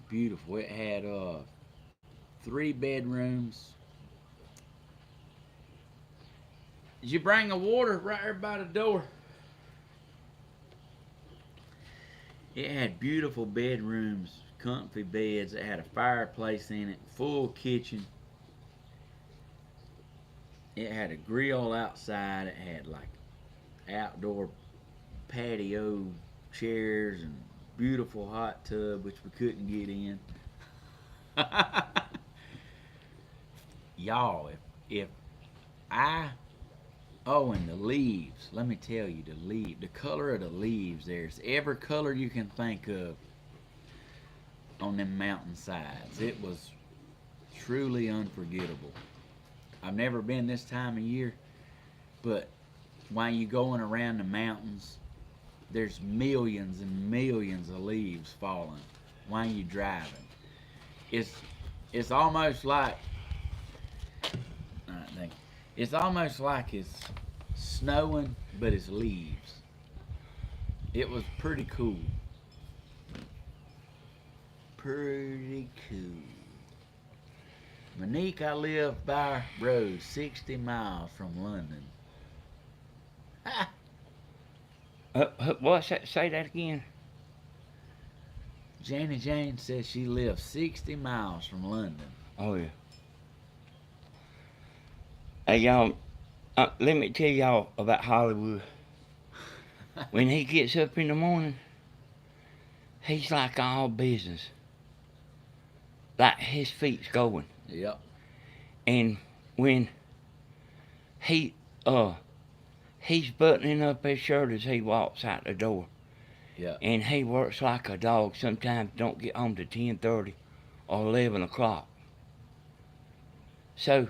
Beautiful. It had 3 bedrooms. Did you bring the water right there by the door? It had beautiful bedrooms, comfy beds. It had a fireplace in it, full kitchen. It had a grill outside. It had like outdoor patio chairs and beautiful hot tub, which we couldn't get in. Y'all, if I oh, and the leaves. Let me tell you, the color of the leaves. There's every color you can think of on them mountainsides. It was truly unforgettable. I've never been this time of year, but while you going around the mountains, there's millions and millions of leaves falling while you driving. It's almost like it's almost like it's snowing, but it's leaves. It was pretty cool. Pretty cool. Monique, I live by road 60 miles from London. Ha! What's that? Say that again. Janie Jane says she lives 60 miles from London. Oh yeah. Hey y'all, let me tell y'all about Hollywood. When he gets up in the morning, he's like all business. Like his feet's going. Yep. And when he he's buttoning up his shirt as he walks out the door. Yep. And he works like a dog. Sometimes don't get home to 10:30 or 11 o'clock. So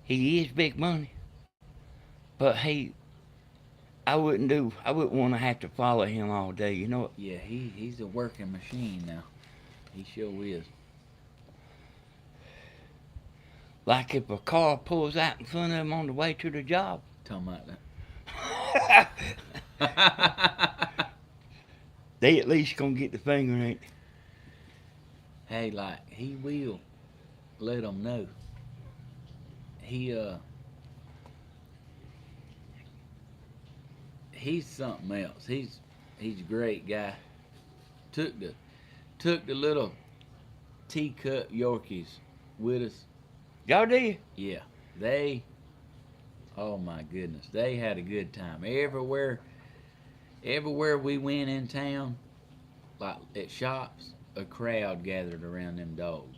he is big money, but I wouldn't want to have to follow him all day, you know. Yeah, he's a working machine now. He sure is. Like if a car pulls out in front of him on the way to the job. Talking about that. They at least gonna get the finger, ain't they? Hey, like, he will let them know. He's something else. He's a great guy. Took the little teacup Yorkies with us. Y'all did? Yeah, oh my goodness, they had a good time. Everywhere we went in town, like at shops, a crowd gathered around them dogs.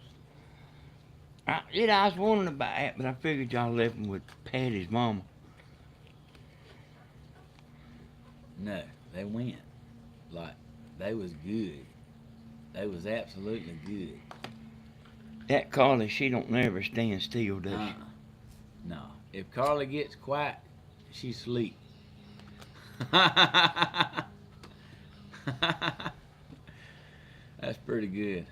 I was wondering about that, but I figured y'all left him with Patty's mama. No, they went. Like, they was good. They was absolutely good. That Carly, she don't never stand still, does she? No. If Carly gets quiet, she sleep. That's pretty good.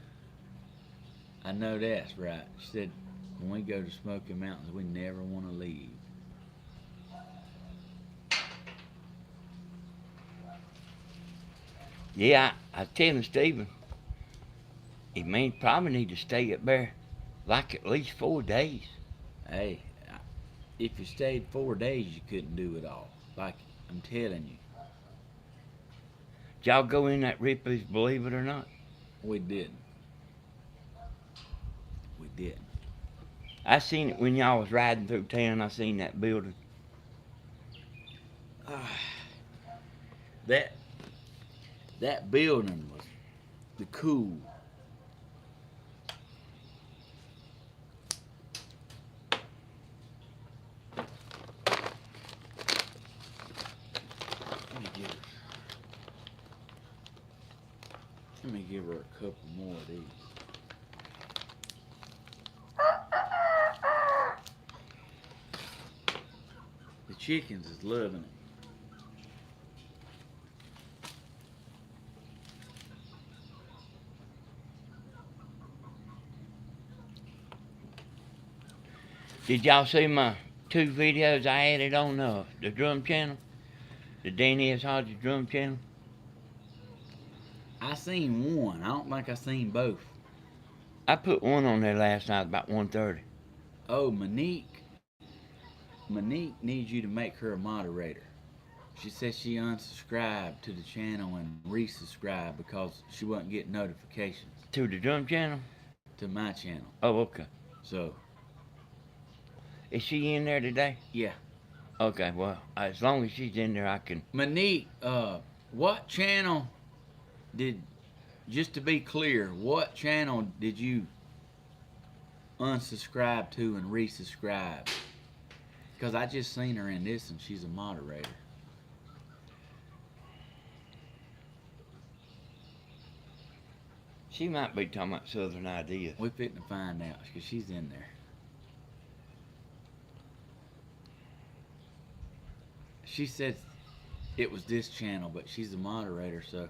I know that's right. She said, when we go to Smoky Mountains, we never want to leave. Yeah, I was telling Stephen, he may probably need to stay up there like at least 4 days. Hey, if you stayed 4 days, you couldn't do it all. Like, I'm telling you. Did y'all go in that Ripley's, believe it or not? We didn't. We didn't. I seen it when y'all was riding through town. I seen that building. That building was the cool. Let me give her a couple more of these. The chickens is loving it. Did y'all see my 2 videos I added on the drum channel? The Danny S. Hodges drum channel? I seen one. I don't think I seen both. I put one on there last night about 1:30. Oh, Monique needs you to make her a moderator. She said she unsubscribed to the channel and resubscribed because she wasn't getting notifications. To the drum channel? To my channel. Oh, okay. So. Is she in there today? Yeah. Okay, well, as long as she's in there, I can... Monique, what channel just to be clear, what channel did you unsubscribe to and resubscribe? Because I just seen her in this and she's a moderator. She might be talking about Southern Ideas. We're fitting to find out because she's in there. She said it was this channel, but she's a moderator, so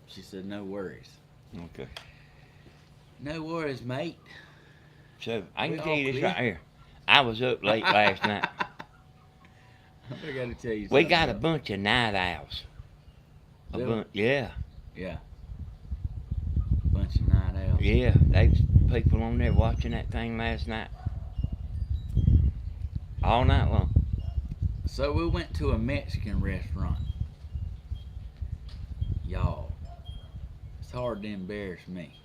she said no worries. Okay. No worries, mate. So, I can We tell you all this clear? right here. I was up late last night. I gotta tell you something. We got a bunch of night owls. Really? Yeah. Yeah. Bunch of night owls. Yeah, they was people on there watching that thing last night. All night long. So we went to a Mexican restaurant. Y'all, it's hard to embarrass me.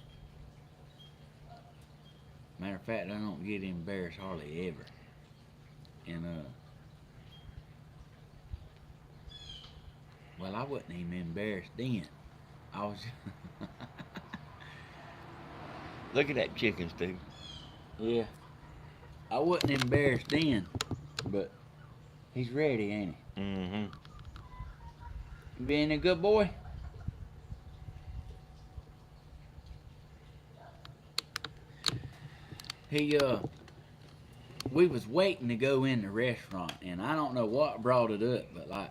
Matter of fact, I don't get embarrassed hardly ever. And well, I wasn't even embarrassed then. I was. Look at that chicken, Steve. Yeah, I wasn't embarrassed then, but he's ready, ain't he? Mm-hmm. You being a good boy? He we was waiting to go in the restaurant, and I don't know what brought it up, but like,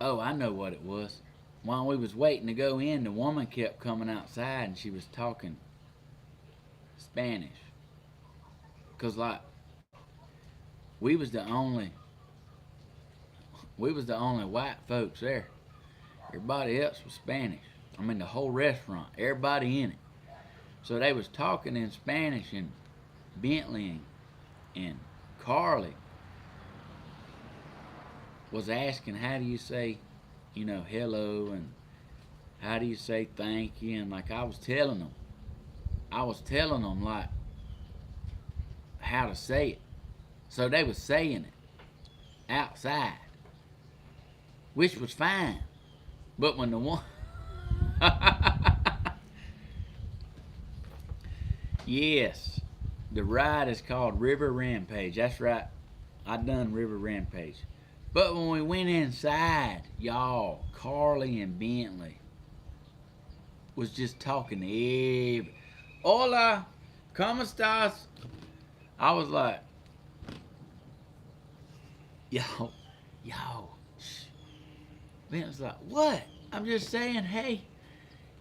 oh, I know what it was. While we was waiting to go in, the woman kept coming outside, and she was talking Spanish. Cause like, we was the only, we was the only white folks there. Everybody else was Spanish. I mean, the whole restaurant, everybody in it. So they was talking in Spanish, and Bentley and Carly was asking, how do you say, hello, and how do you say thank you, and like I was telling them like how to say it. So they was saying it outside, which was fine. But when the one, yes, the ride is called River Rampage. That's right. I done River Rampage. But when we went inside, y'all, Carly and Bentley was just talking to everybody. Hola, ¿cómo estás? I was like, yo, shh. Bentley was like, what? I'm just saying, hey.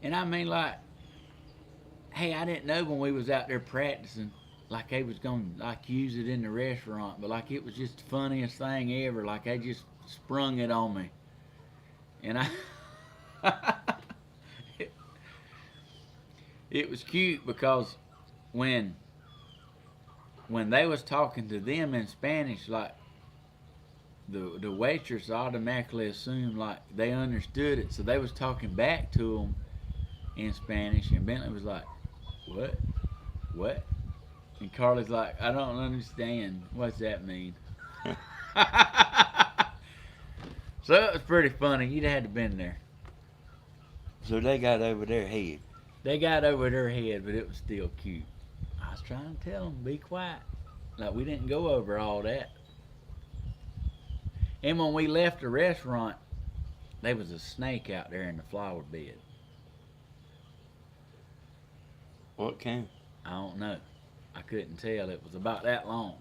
And I mean, like, hey, I didn't know when we was out there practicing, like they was gonna like use it in the restaurant, but like it was just the funniest thing ever. Like they just sprung it on me, and it, it was cute because when they was talking to them in Spanish, like the waitress automatically assumed like they understood it, so they was talking back to them in Spanish, and Bentley was like, what? And Carly's like, I don't understand. What's that mean? So it was pretty funny. You'd had to been there. So they got over their head. They got over their head, but it was still cute. I was trying to tell them, be quiet. Like, we didn't go over all that. And when we left the restaurant, there was a snake out there in the flower bed. What kind? I don't know. I couldn't tell. It was about that long.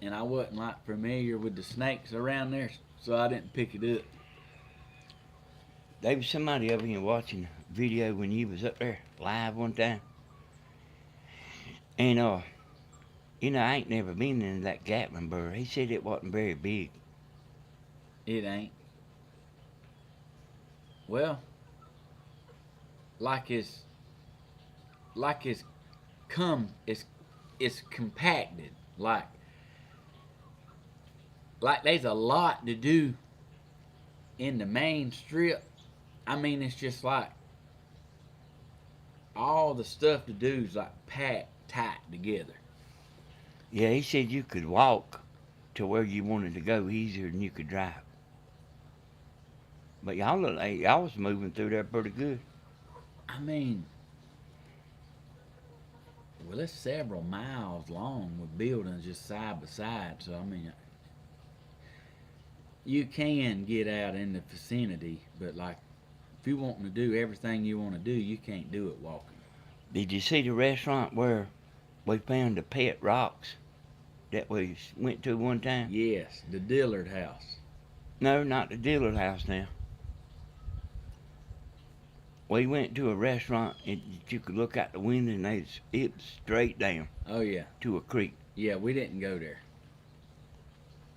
And I wasn't like familiar with the snakes around there, so I didn't pick it up. There was somebody over here watching a video when you was up there live one time. And I ain't never been in that Gatlin burr. He said it wasn't very big. It ain't. Well, like it's it's compacted. Like there's a lot to do in the main strip. I mean, it's just like all the stuff to do is like packed tight together. Yeah, he said you could walk to where you wanted to go easier than you could drive. But y'all look like y'all was moving through there pretty good. I mean, well, it's several miles long with buildings just side by side. So I mean, you can get out in the vicinity, but like if you want to do everything you want to do, you can't do it walking. Did you see the restaurant where we found the pet rocks that we went to one time? Yes, the Dillard house. No, not the Dillard house now. We went to a restaurant and you could look out the window and it was straight down Oh yeah, to a creek. yeah. We didn't go there.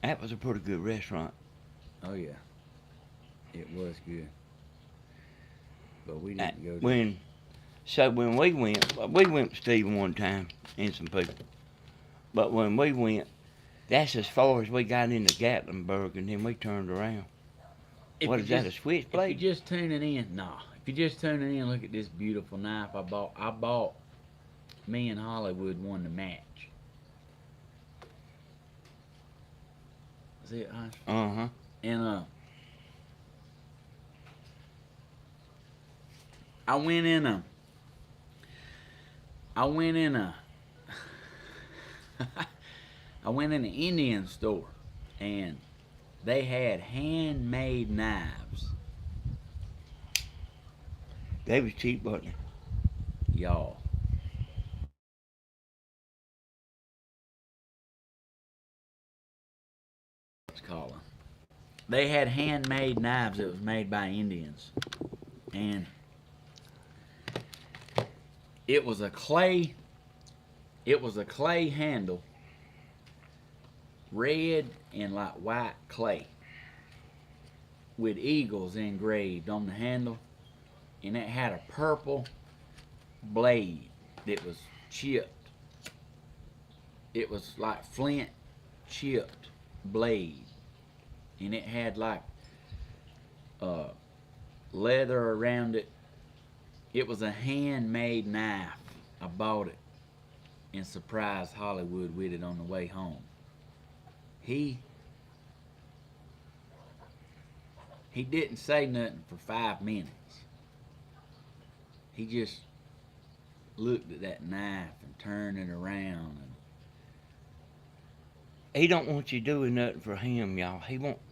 That was a pretty good restaurant. Oh yeah, it was good, but we Uh, didn't go there. When So when we went with Stephen one time and some people. But when we went, that's as far as we got into Gatlinburg, and then we turned around. What is that, a switchblade? If you're just tuning in, If you're just tuning in, look at this beautiful knife I bought. Me and Hollywood won the match. See it, Hodge? Uh-huh. And I went in a I went in an Indian store, and they had handmade knives. They was cheap, wasn't they? Y'all. Let's call them. They had handmade knives that was made by Indians, and it was a clay handle, red and like white clay, with eagles engraved on the handle, and it had a purple blade that was chipped. It was like flint chipped blade, and it had like leather around it. It was a handmade knife. I bought it and surprised Hollywood with it on the way home. He didn't say nothing for 5 minutes. He just looked at that knife and turned it around. And He don't want you doing nothing for him, y'all.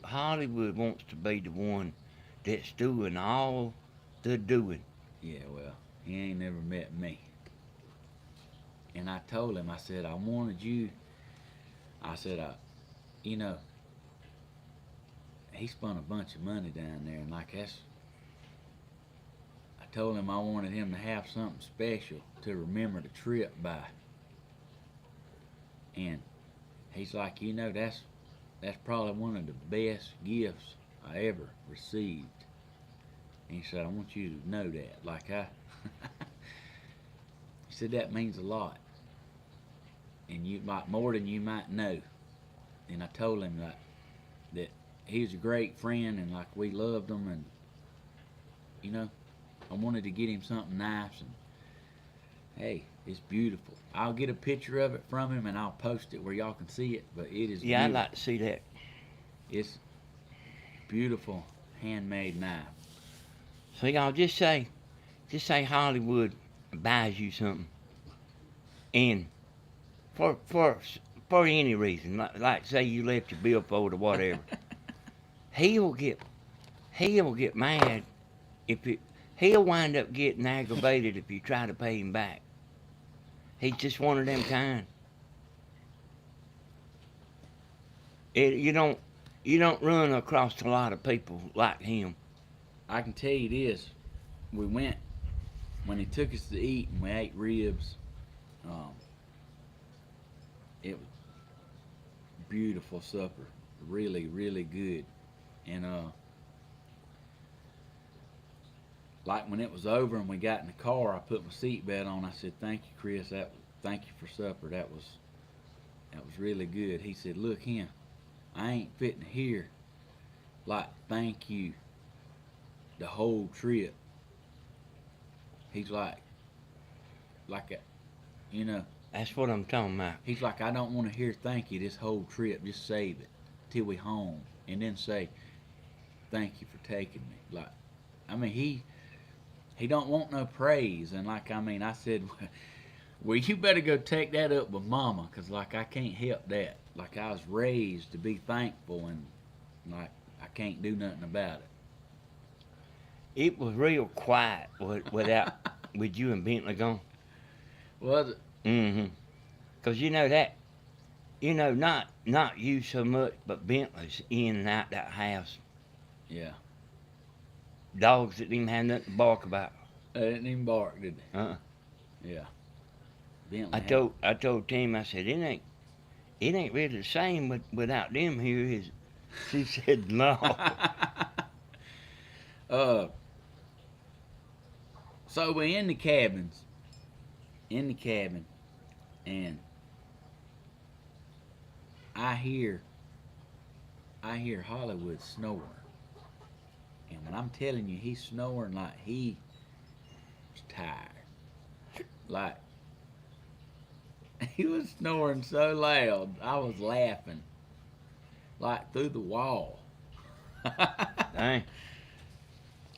Hollywood wants to be the one that's doing all the doing. yeah, well, he ain't never met me. And I told him, I said, I wanted you. I said, you know, he spent a bunch of money down there, and like that's. I told him I wanted him to have something special to remember the trip by. And he's like, you know, that's probably one of the best gifts I ever received. And he said, I want you to know that. He said, that means a lot. And you might, more than you might know. And I told him that he was a great friend, and like we loved him, and you know, I wanted to get him something nice, and hey, it's beautiful. I'll get a picture of it from him and I'll post it where y'all can see it, but it is Yeah, beautiful. I'd like to see that. It's beautiful handmade knife. So y'all just say Hollywood buys you something, and for any reason, like say you left your billfold or whatever, he'll get mad he'll wind up getting aggravated if you try to pay him back. He's just one of them kind. You don't run across a lot of people like him. I can tell you this: we went when he took us to eat, and we ate ribs. It was beautiful supper, really, really good. And like when it was over and we got in the car, I put my seatbelt on. I said, "Thank you, Chris. Thank you for supper. That was really good." He said, "Look here, I ain't fitting to hear like thank you the whole trip." He's like you know. That's what I'm talking about. He's like, I don't want to hear thank you this whole trip. Just save it till we home, and then say thank you for taking me. Like, I mean, he don't want no praise. And like, I mean, I said, well, you better go take that up with Mama, cause like I can't help that. Like I was raised to be thankful, and like I can't do nothing about it. It was real quiet without with you and Bentley gone. Was it? Mm-hmm. Cause you know that, not you so much, but Bentley's in and out that house. Yeah. Dogs that didn't have nothing to bark about. They didn't even bark, did they? Yeah. Bentley I told Tim, I said, it ain't really the same without them here, is it? She said, no. So we're in the cabins, and I hear Hollywood snoring. And when I'm telling you, he's snoring like he was tired. Like, he was snoring so loud, I was laughing. Like through the wall. Dang.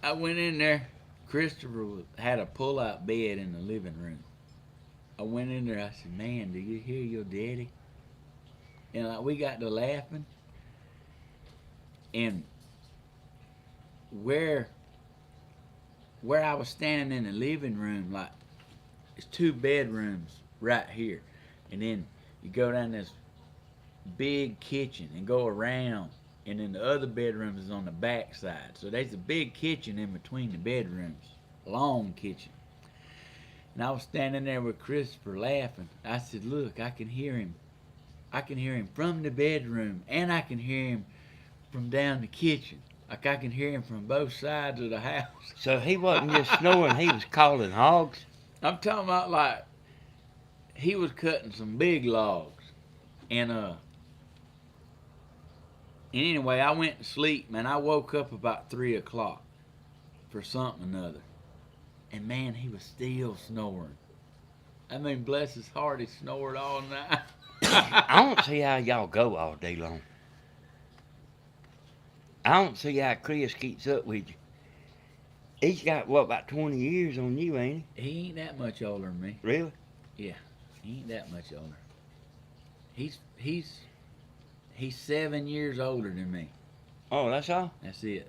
I went in there. Christopher had a pull-out bed in the living room. I went in there. I said, "Man, do you hear your daddy?" And like we got to laughing. And where I was standing in the living room, like it's 2 bedrooms right here, and then you go down this big kitchen and go around, and then the other bedrooms is on the back side. So there's a big kitchen in between the bedrooms, long kitchen. And I was standing there with Christopher laughing. I said, "Look, I can hear him. I can hear him from the bedroom, and I can hear him from down the kitchen. Like I can hear him from both sides of the house." So he wasn't just snoring, he was calling hogs? I'm talking about like he was cutting some big logs. And anyway, I went to sleep, man. I woke up about 3 o'clock for something or other. And man, he was still snoring. I mean, bless his heart, he snored all night. I don't see how y'all go all day long. I don't see how Chris keeps up with you. He's got, what, about 20 years on you, ain't He ain't that much older than me. he? Really? Yeah, he ain't that much older. He's 7 years older than me. Oh, that's all? That's it.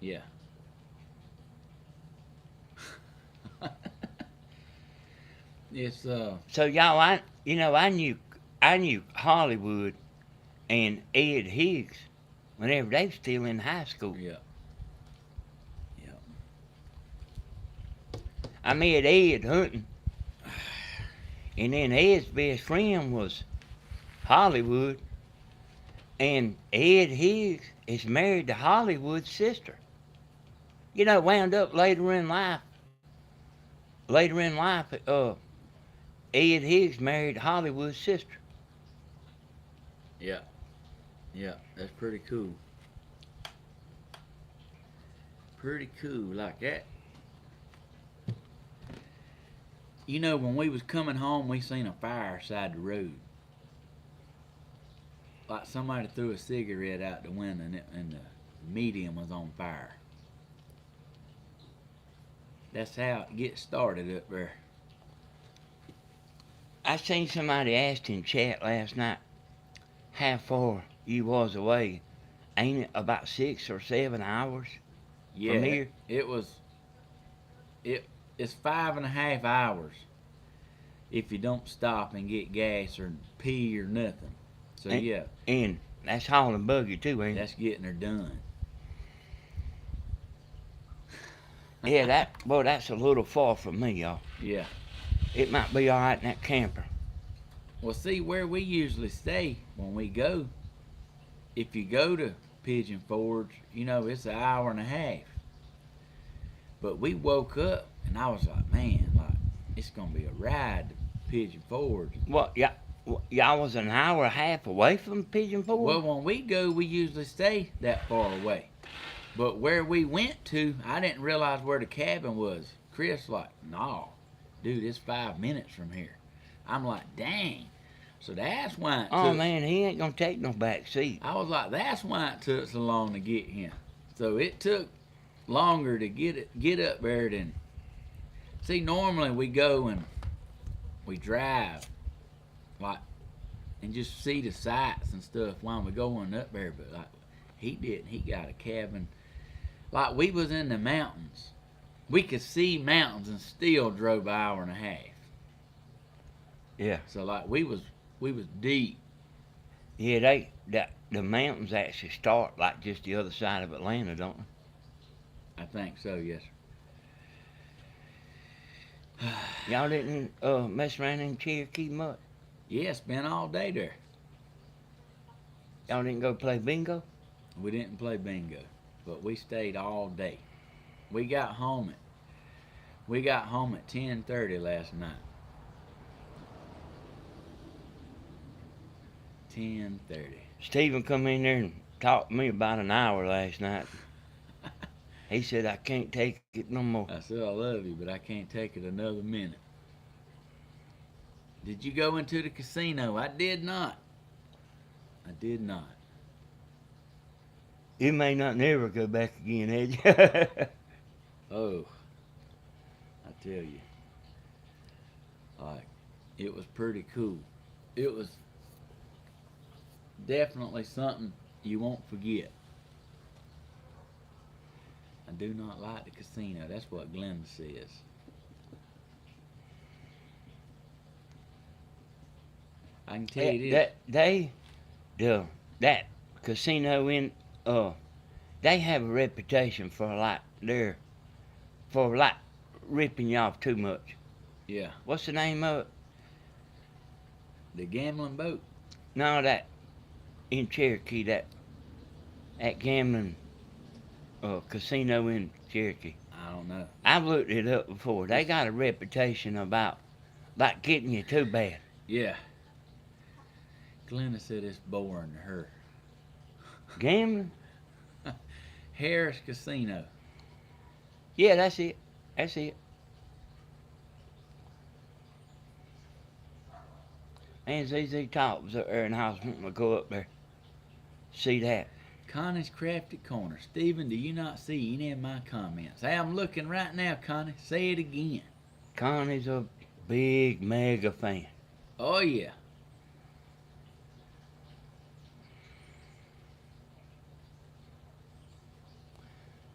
Yeah. It's So y'all, I knew Hollywood and Ed Higgs whenever they was still in high school. yeah. I met Ed hunting, and then Ed's best friend was Hollywood, and Ed Higgs is married to Hollywood's sister. You know, wound up later in life. Ed Higgs married Hollywood's sister. Yeah. Yeah, that's pretty cool. Pretty cool like that. You know, when we was coming home, we seen a fire side the road. Like somebody threw a cigarette out the window and the medium was on fire. That's how it gets started up there. I seen somebody asked in chat last night how far you was away. Ain't it about 6 or 7 hours Yeah, from here? It's 5.5 hours if you don't stop and get gas or pee or nothing. So And- yeah, And that's hauling buggy too, ain't it? that's getting her done. Yeah, that's a little far from me, y'all. Yeah. It might be all right in that camper. Well, see where we usually stay when we go. If you go to Pigeon Forge, you know it's an hour and a half. But we woke up and I was like, man, like it's gonna be a ride to Pigeon Forge. Y'all was an hour and a half away from Pigeon Forge? Well, when we go, we usually stay that far away. But where we went to, I didn't realize where the cabin was. Chris like, no, dude, it's 5 minutes from here. I'm like, dang. So that's why it Oh took. man, he ain't gonna take no back seat. I was like, that's why it took so long to get him. So it took longer to get up there than. See, normally we go and we drive, like, and just see the sights and stuff while we're going up there. But like, he didn't. He got a cabin. Like we was in the mountains. We could see mountains and still drove an hour and a half. Yeah. So like we was deep. Yeah, the mountains actually start like just the other side of Atlanta, don't they? I think so. Yes. Y'all didn't mess around in Cherokee much? Yeah, spent all day there. Y'all didn't go play bingo? We didn't play bingo, but we stayed all day. We got home at 10:30 last night. 10:30. Stephen come in there and talked to me about an hour last night. He said, I can't take it no more. I said I love you, but I can't take it another minute. Did you go into the casino? I did not. I did not. You may not never go back again, Ed. Oh, I tell you, like, it was pretty cool. It was definitely something you won't forget. I do not like the casino. That's what Glenda says. I can tell you this. That casino in they have a reputation for ripping you off too much. Yeah. What's the name of it? The gambling boat? No, that in Cherokee, that gambling casino in Cherokee. I don't know. I've looked it up before. They got a reputation about getting you too bad. Yeah. Glenda said it's boring to her. Gambling? Harris Casino. Yeah, that's it. That's it. And ZZ Top was up there, and I was wanting to go up there, see that. Connie's Crafty Corner. Stephen, do you not see any of my comments? Hey, I'm looking right now, Connie. Say it again. Connie's a big, mega fan. Oh, yeah.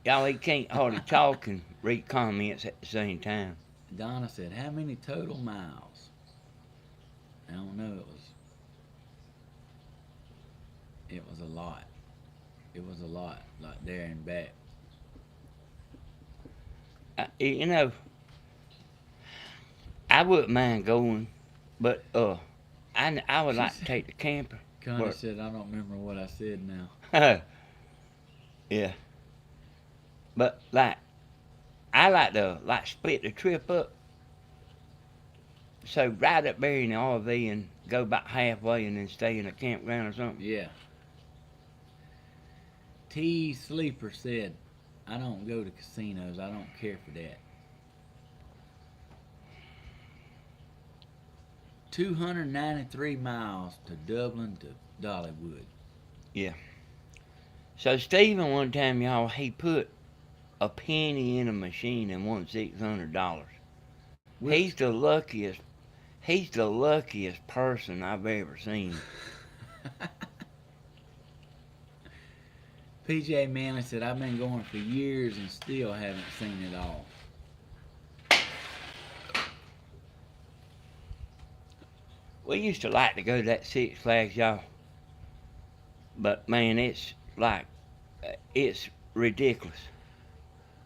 Y'all, he can't hardly talk and read comments at the same time. Donna said, how many total miles? I don't know. It was a lot. It was a lot, like there and back. You know, I wouldn't mind going, but I would like to take the camper. Connie said, I don't remember what I said now. Yeah. But I like to split the trip up. So ride up there in the RV and go about halfway and then stay in a campground or something. Yeah. T Sleeper said, I don't go to casinos. I don't care for that. 293 miles to Dublin to Dollywood. Yeah. So Stephen one time, y'all, he put a penny in a machine and won $600. He's the luckiest person I've ever seen. PJ Manley said, I've been going for years and still haven't seen it all. We used to like to go to that Six Flags, y'all. But man, it's ridiculous.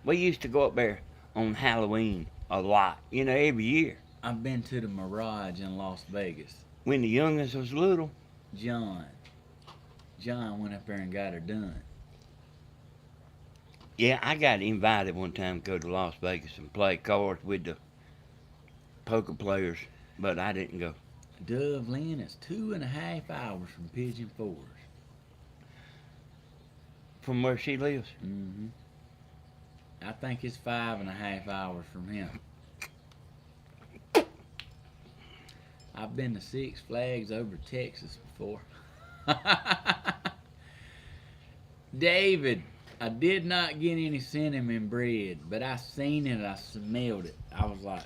We used to go up there on Halloween a lot, every year. I've been to the Mirage in Las Vegas. When the youngest was little. John went up there and got her done. Yeah, I got invited one time to go to Las Vegas and play cards with the poker players, but I didn't go. Dove Lynn is 2.5 hours from Pigeon Forge. From where she lives? Mm-hmm. I think it's 5.5 hours from him. I've been to Six Flags over Texas before. David, I did not get any cinnamon bread, but I seen it, I smelled it. I was like,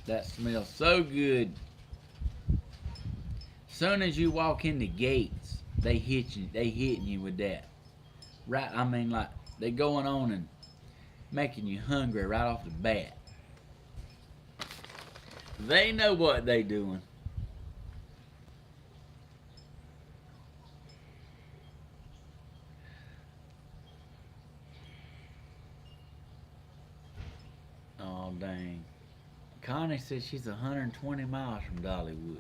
that smells so good. Soon as you walk in the gates, they hitting you with that. Right, I mean, like, they going on and making you hungry right off the bat. They know what they doing. Oh, dang. Connie said she's 120 miles from Dollywood.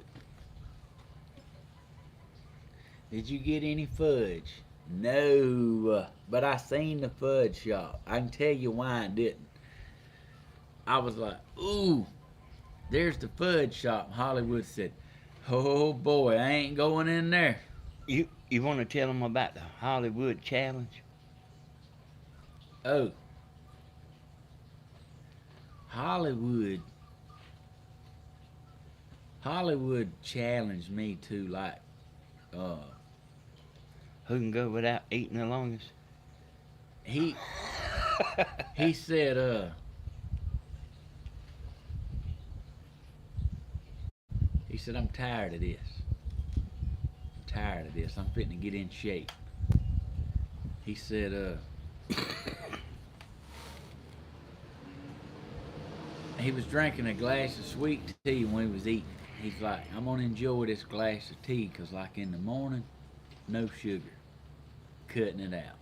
Did you get any fudge? No, but I seen the fudge shop. I can tell you why I didn't. I was like, ooh, there's the fudge shop. Hollywood said, oh boy, I ain't going in there. You want to tell them about the Hollywood challenge? Oh, Hollywood. Hollywood challenged me to like, uh, Who can go without eating the longest? he he said, he said, I'm tired of this. I'm tired of this. I'm fitting to get in shape. He said, he was drinking a glass of sweet tea when he was eating. He's like, I'm gonna enjoy this glass of tea, cause like in the morning, no sugar, cutting it out.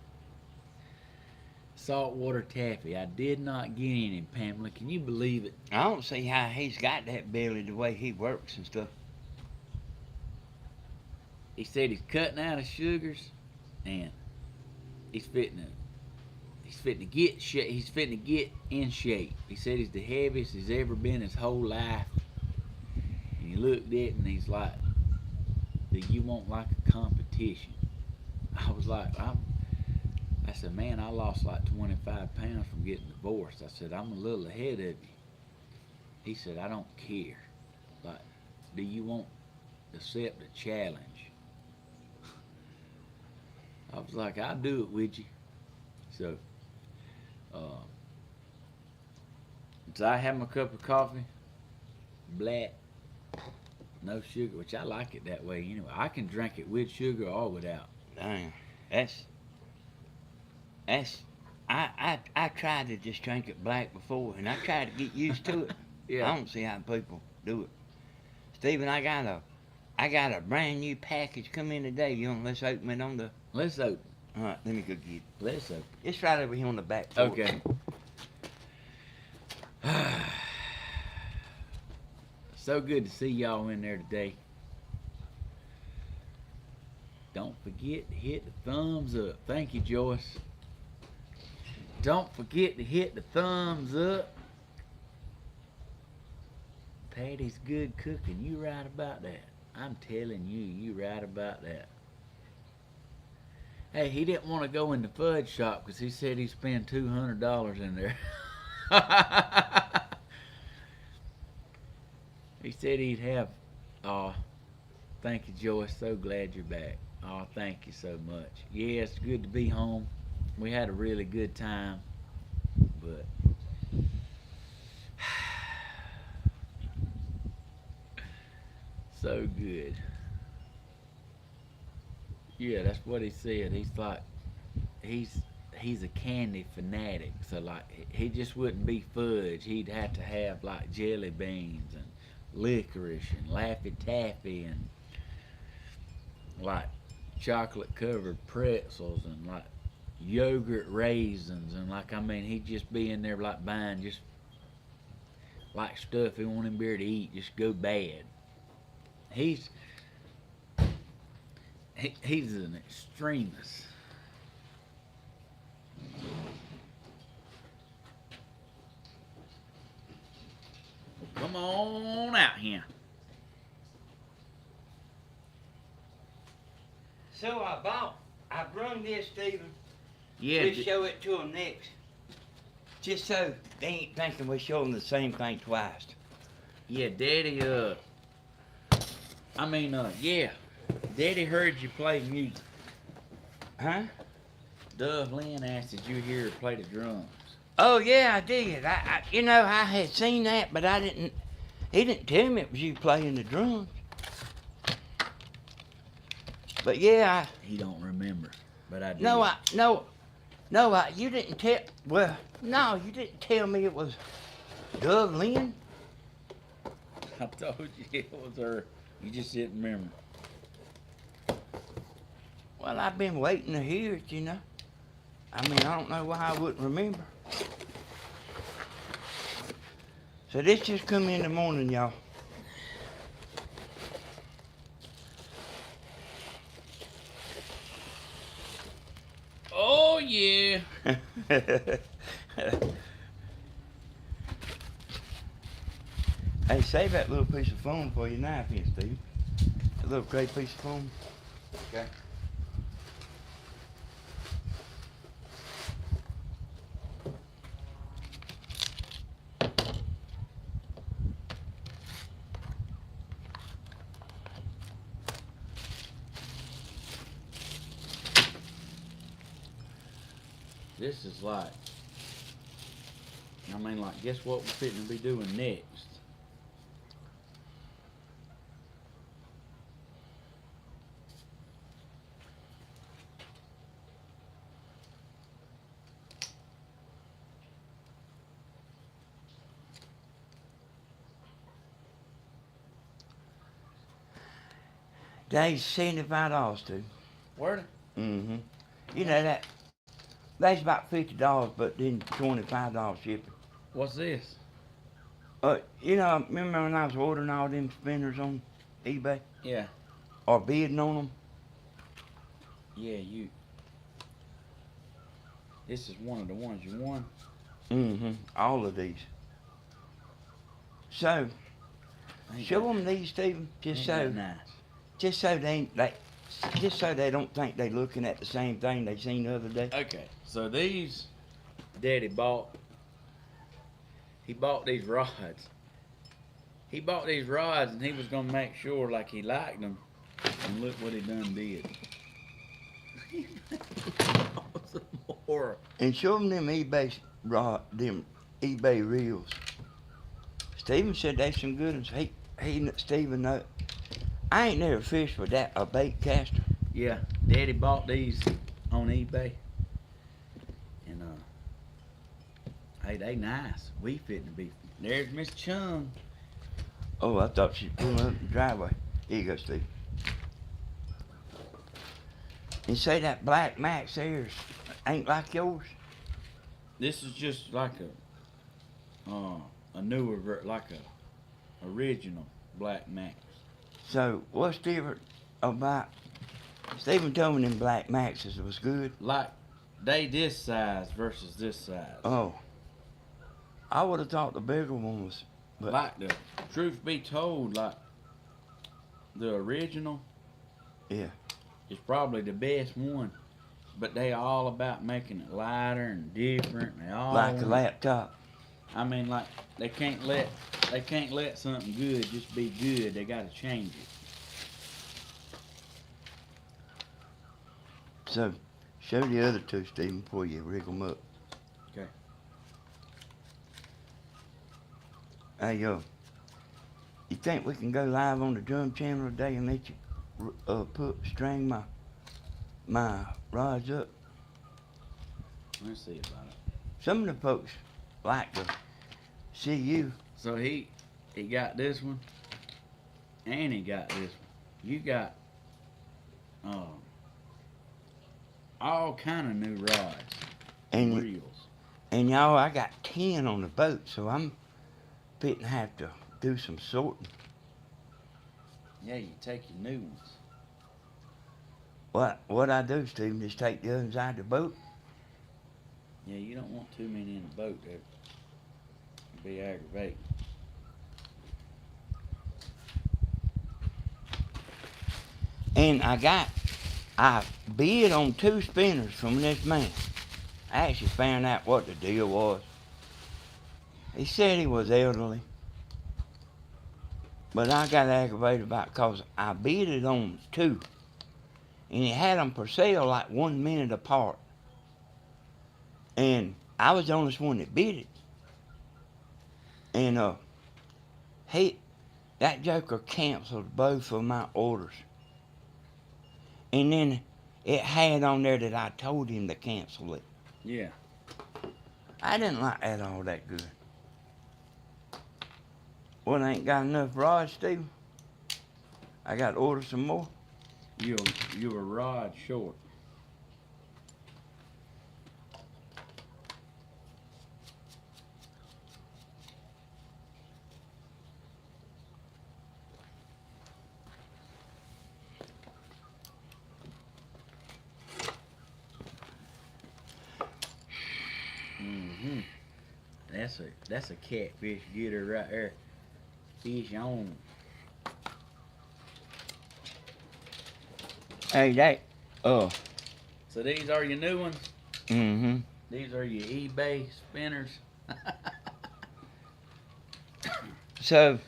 Saltwater taffy. I did not get any, Pamela. Can you believe it? I don't see how he's got that belly the way he works and stuff. He said he's cutting out of sugars, and he's fitting to get he's fitting to get in shape. He said he's the heaviest he's ever been his whole life. And he looked at it and he's like, "Do you want like a competition?" I was like, I said, man, I lost like 25 pounds from getting divorced. I said, I'm a little ahead of you. He said, I don't care. Like, do you want to accept a challenge? I was like, I'll do it with you. So, so I have my cup of coffee, black, no sugar, which I like it that way anyway. I can drink it with sugar or without. Damn, I tried to just drink it black before, and I tried to get used to it. Yeah. I don't see how people do it. Stephen, I got a brand new package come in today. Let's open it on the. Let's open. All right, let me go get it. Let's open. It's right over here on the back porch. Okay. So good to see y'all in there today. Don't forget to hit the thumbs up. Thank you, Joyce. Don't forget to hit the thumbs up. Patty's good cooking. You right about that. I'm telling you, you right about that. Hey, he didn't want to go in the fudge shop because he said he spent $200 in there. He said he'd have. Oh, thank you, Joyce. So glad you're back. Oh, thank you so much. Yeah, it's good to be home. We had a really good time, but so good. Yeah, that's what he said. He's like, he's a candy fanatic. So like, he just wouldn't be fudge. He'd have to have like jelly beans and licorice and Laffy Taffy and like chocolate covered pretzels and like yogurt raisins and like, I mean, he'd just be in there like buying just like stuff he won't even be able to eat, just go bad. He's an extremist. Come on out here. So I brung this, Stephen. Yeah. We'll show it to them next. Just so they ain't thinking we're showing the same thing twice. Yeah, Daddy, yeah. Daddy heard you play music. Huh? Dove Lynn asked, did you hear her play the drums? Oh yeah, I did. I had seen that, but I didn't. He didn't tell me it was you playing the drums. But yeah, He don't remember, but I did. you didn't tell. Well, no, you didn't tell me it was Dove Lynn. I told you it was her. You just didn't remember. Well, I've been waiting to hear it, you know. I mean, I don't know why I wouldn't remember. So this just come in the morning, y'all. yeah. Hey, save that little piece of foam for your knife here, Steve. That little gray piece of foam. Okay. This is like, I mean, like, guess what we're fitting to be doing next? Days $75, Steve. Where? Mm-hmm. You know that. That's about $50, but then $25 shipping. What's this? You know, remember when I was ordering all them spinners on eBay Yeah. or bidding on them? Yeah, you. This is one of the ones you won. Mm-hmm. All of these. So, Ain't show that- them these, Stephen, ain't that nice. just so they ain't like, just so they don't think they looking at the same thing they seen the other day. Okay, so these, Daddy bought. He bought these rods. He bought these rods, and he was gonna make sure like he liked them. And look what he done did. He bought some more. And show them them eBay reels. Stephen said they some good ones. Stephen, I ain't never fished with that a bait caster. Yeah, Daddy bought these on eBay, and hey, they nice. We fitting to be. There's Miss Chung. Oh, I thought she pulling up the driveway. Here you go, Steve. And say that black Max theirs ain't like yours. This is just like a newer, like a original Black Max. So what's different about? Stephen told me them black Maxes was good. Like they this size versus this size. Oh, I would have thought the bigger one was. But Like the truth be told, like the original. Yeah. Is probably the best one, but they all about making it lighter and different. They all like a laptop. I mean, like they can't let something good just be good. They got to change it. So, show the other two, Stephen, before you rig them up. Okay. Hey, you think we can go live on the drum channel today and let you string my rods up? Let's see about it. Some of the folks like to see you. So he got this one, and he got this one. You got all kind of new rods And reels. And y'all, I got 10 on the boat, so I'm fitting to have to do some sorting. Yeah, you take your new ones. What I do, Stephen, just take the other side of the boat. Yeah, you don't want too many in the boat. That'd be aggravating. And I bid on 2 spinners from this man. I actually found out what the deal was. He said he was elderly. But I got aggravated about it because I bid it on 2. And he had them for sale like 1 minute apart. And I was the only one that bid it. And that joker canceled both of my orders. And then it had on there that I told him to cancel it. Yeah. I didn't like that all that good. Well, I ain't got enough rods, Steve. I got to order some more. You were rod short. That's a catfish getter right there. Fish on. Hey, that, So these are your new ones. mm-hmm. These are your eBay spinners. So,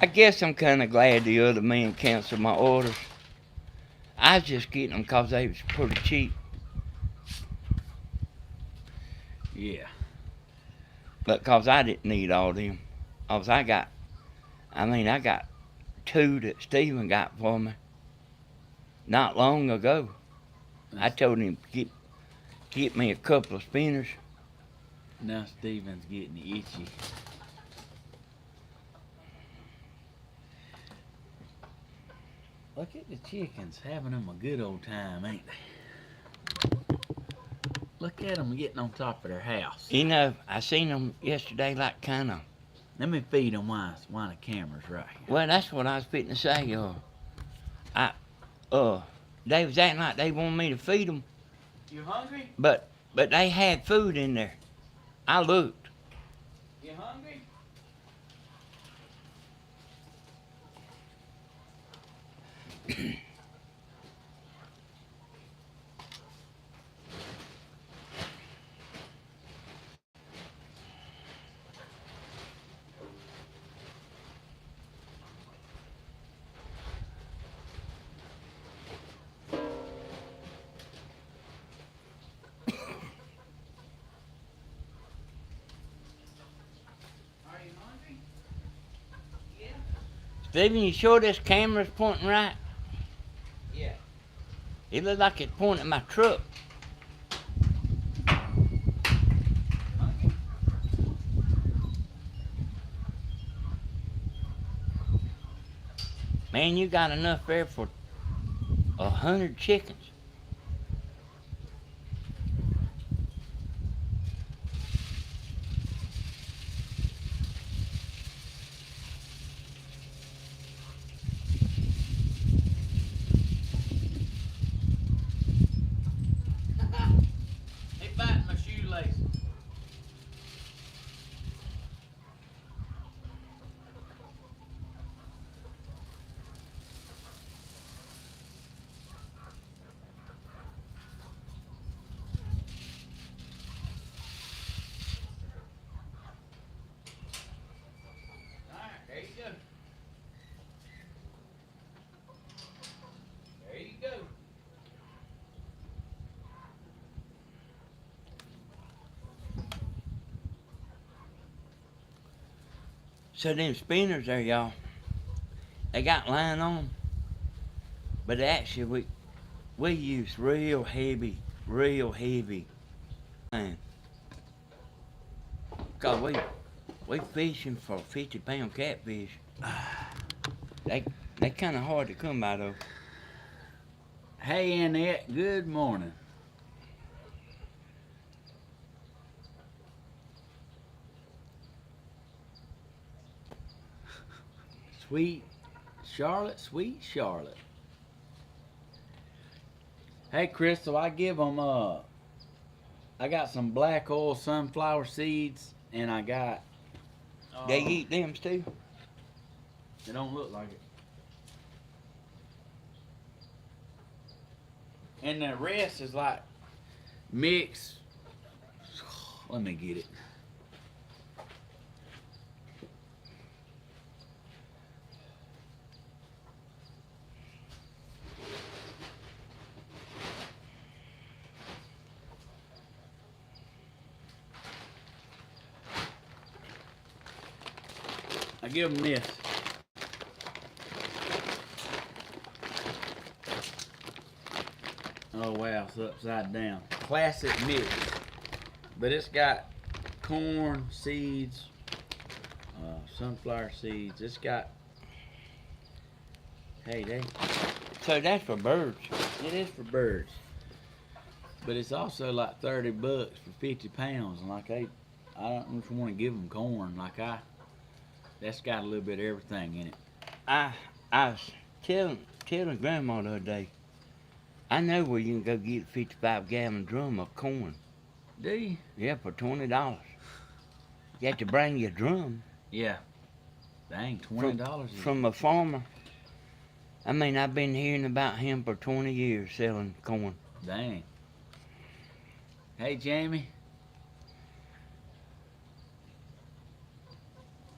I guess I'm kind of glad the other man canceled my orders. I was just getting them 'cause they was pretty cheap. Yeah. But 'cause I didn't need all them. 'Cause I got two that Stephen got for me not long ago. I told him to get me a couple of spinners. Now Steven's getting itchy. Look at the chickens having them a good old time, ain't they? Look at them getting on top of their house. You know, I seen them yesterday, like kind of. Let me feed them while the camera's right here. Well, that's what I was fitting to say. They was acting like they wanted me to feed them, You hungry? but they had food in there. I looked. You hungry? Are you hungry? Yeah. Steven, you sure this camera's pointing right? Yeah. It looked like it's pointing at my truck. Hungry? Man, you got enough there for 100 chickens. They biting my shoelaces. Alright, there you go. There you go. So them spinners there, y'all, they got line on, but actually we use real heavy line. 'Cause we fishing for 50-pound catfish. They kind of hard to come by though. Hey Annette, good morning. Sweet Charlotte. Hey Crystal, I give them I got some black oil sunflower seeds and I got They eat them too. They don't look like it. And the rest is like mixed. Let me get it. I give them this. Oh wow, it's upside down. Classic mix. But it's got corn seeds, sunflower seeds. It's got, hey, So that's for birds. it is for birds. But it's also like $30 for 50 pounds. And like I don't just want to give them corn. That's got a little bit of everything in it. I was telling Grandma the other day, I know where you can go get a 55-gallon drum of corn. Do you? Yeah, for $20. You have to bring your drum Yeah. Dang, $20. from a farmer. I mean, I've been hearing about him for 20 years selling corn. Dang. Hey, Jamie.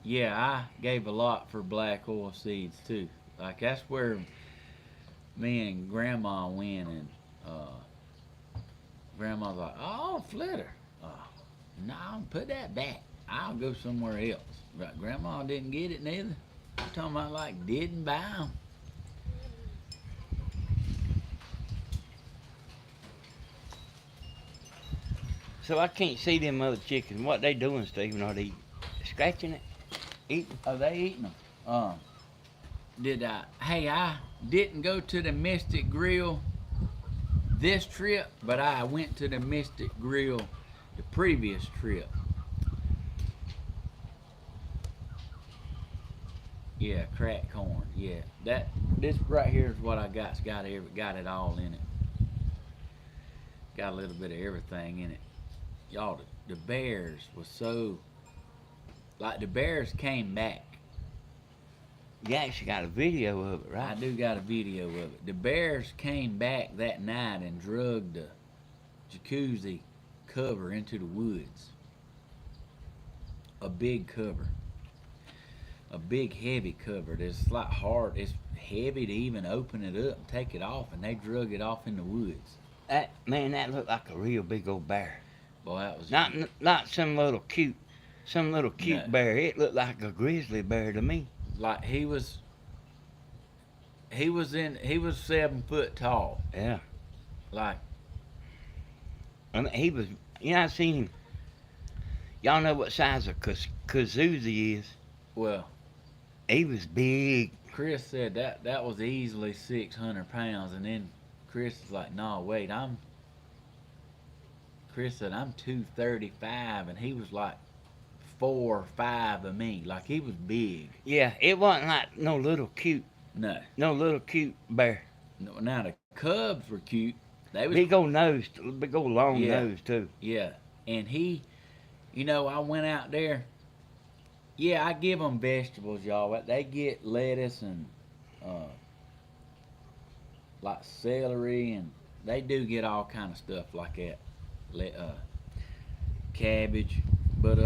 Yeah, I gave a lot for black oil seeds too. Like that's where me and Grandma went, and Grandma's like, "Oh, flitter. No, put that back. I'll go somewhere else." But Grandma didn't get it neither. I'm talking about like didn't buy them. So I can't see them other chickens. What they doing, Stephen? Are they scratching it? Eating? Oh, they eating them. Hey, I didn't go to the Mystic Grill this trip, but I went to the Mystic Grill the previous trip. Yeah, cracked corn. Yeah, this right here is what I got. It's got it all in it. Got a little bit of everything in it. Y'all, the bears was so like the bears came back. You actually got a video of it, I right? do got a video of it. The bears came back that night and drug the jacuzzi cover into the woods. A big cover. A big heavy cover. It's like hard. It's heavy to even open it up and take it off, and they drug it off in the woods. That looked like a real big old bear. Boy, that was Not some little cute No. bear. It looked like a grizzly bear to me. like he was 7 foot tall. Yeah. Like I mean, he was. I seen him. Y'all know what size a kazoozie is? well, He was big. Chris said that was easily 600 pounds, and then Chris is like, "No, wait, Chris said I'm 235, and he was like 4 or 5 of me. Like he was big. Yeah, it wasn't like no little cute bear. No, now the cubs were cute. They was Big old nose, big old long Yeah. nose too. yeah, and he, I went out there. Yeah, I give them vegetables, y'all. But they get lettuce and like celery, and they do get all kind of stuff like that. Cabbage, but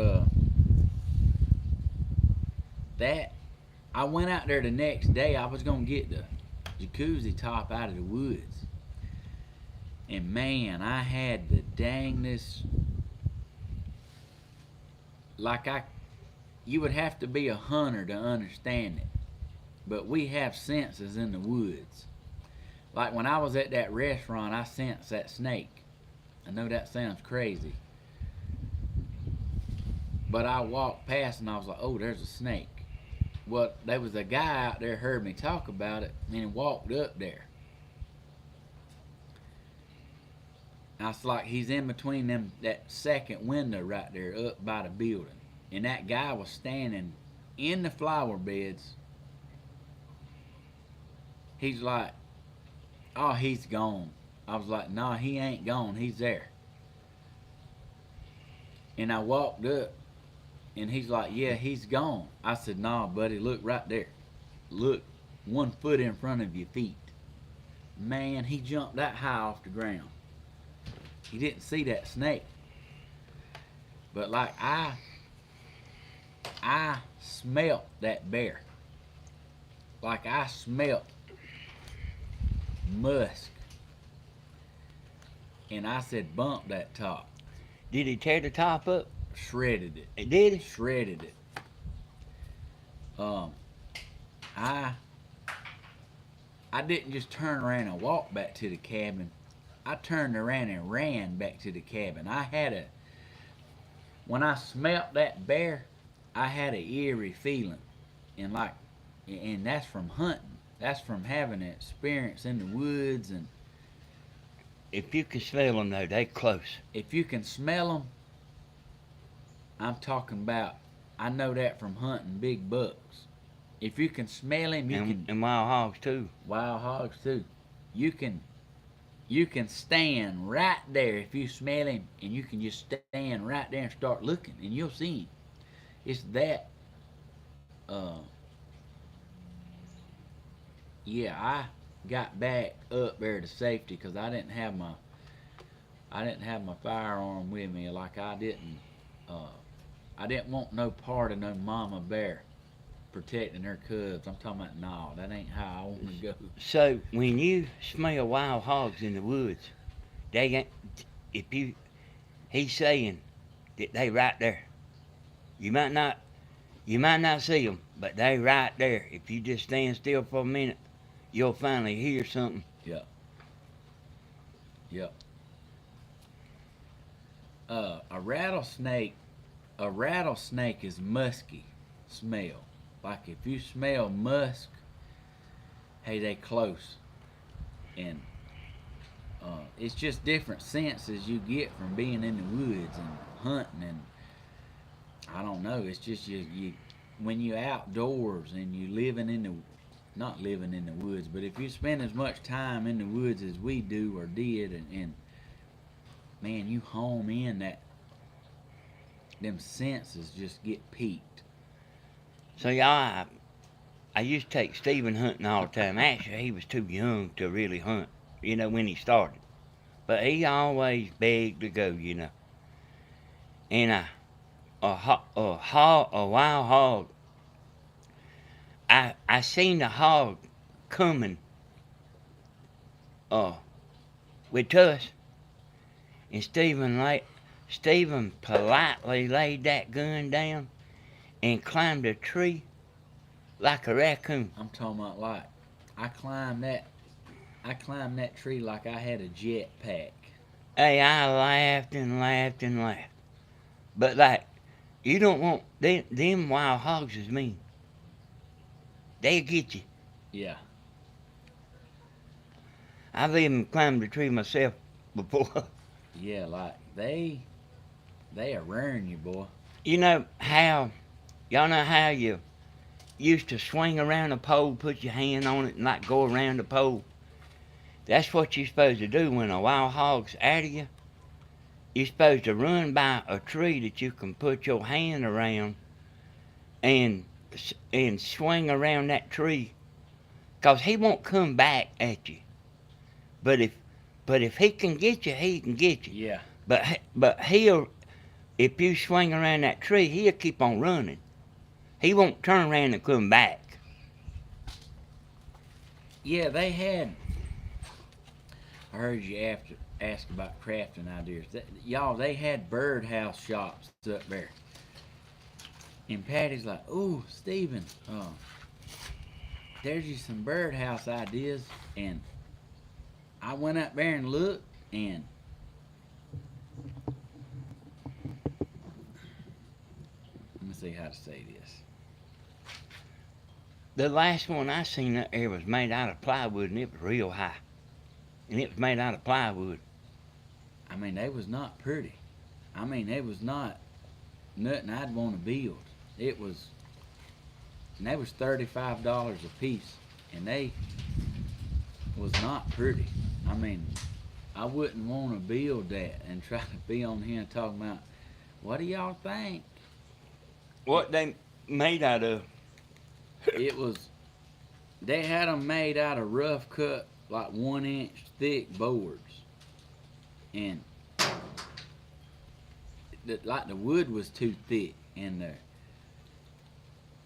that I went out there the next day. I was gonna get the jacuzzi top out of the woods, and man, I had the dangest. Like you would have to be a hunter to understand it, but we have senses in the woods. Like when I was at that restaurant, I sensed that snake. I know that sounds crazy, but I walked past and I was like, "Oh, there's a snake." Well, there was a guy out there heard me talk about it and he walked up there. I was like, he's in between that second window right there up by the building. And that guy was standing in the flower beds. He's like, "Oh, he's gone." I was like, "No, he ain't gone. He's there." And I walked up and he's like, "Yeah, he's gone." I said, "Nah, buddy, look right there. Look 1 foot in front of your feet." Man, he jumped that high off the ground. He didn't see that snake. But like I smelt that bear. Like I smelt musk. And I said, "Bump that top." Did he tear the top up? Shredded it. Did he? Shredded it. I didn't just turn around and walk back to the cabin. I turned around and ran back to the cabin. When I smelt that bear, I had an eerie feeling. And that's from hunting. That's from having an experience in the woods. And If you can smell them though, they close. if you can smell them, I'm talking about, I know that from hunting big bucks. If you can smell him, And wild hogs too. wild hogs too. You can stand right there if you smell him, and you can just stand right there and start looking, and you'll see him. it's that. Uh, yeah, I got back up there to safety because I didn't have my firearm with me. Like uh, I didn't want no part of no mama bear protecting her cubs. I'm talking about no, that ain't how I want to go. So when you smell wild hogs in the woods, they ain't, if you, he's saying that they right there. You might not, you might not see them, but they right there. If you just stand still for a minute, you'll finally hear something. Yep, yep. A rattlesnake is musky smell. Like if you smell musk, hey, they close, and it's just different senses you get from being in the woods and hunting, and I don't know. It's just you when you outdoors and you living in the not living in the woods, but if you spend as much time in the woods as we do or did, and man, you home in that them senses just get peaked. So y'all, I used to take Stephen hunting all the time. Actually, he was too young to really hunt, when he started. But he always begged to go, And a wild hog. I seen the hog coming, with us, and Stephen politely laid that gun down and climbed a tree like a raccoon. I'm talking about like I climbed that tree like I had a jet pack. Hey, I laughed and laughed and laughed. But like, you don't want them wild hogs is mean. They'll get you. Yeah. I've even climbed a tree myself before. Yeah, like they are rearing you, boy. Y'all know how you used to swing around a pole, put your hand on it, and like go around the pole? That's what you're supposed to do when a wild hog's out of you. You're supposed to run by a tree that you can put your hand around and swing around that tree, 'cause he won't come back at you. But if he can get you, he can get you. Yeah. But if you swing around that tree, he'll keep on running. He won't turn around and come back. Yeah, I heard you ask about crafting ideas. Y'all, they had birdhouse shops up there. And Patty's like, "Ooh, Steven, there's you some birdhouse ideas." And I went up there and looked, and let me see how to say this. The last one I seen up there was made out of plywood, and it was real high. And it was made out of plywood. I mean, they was not pretty. I mean, they was not nothing I'd want to build. And they was $35 a piece, and they was not pretty. I mean, I wouldn't want to build that and try to be on here and talk about, what do y'all think? What they made out of? They had them made out of rough cut, like 1 inch thick boards. And like the wood was too thick in there.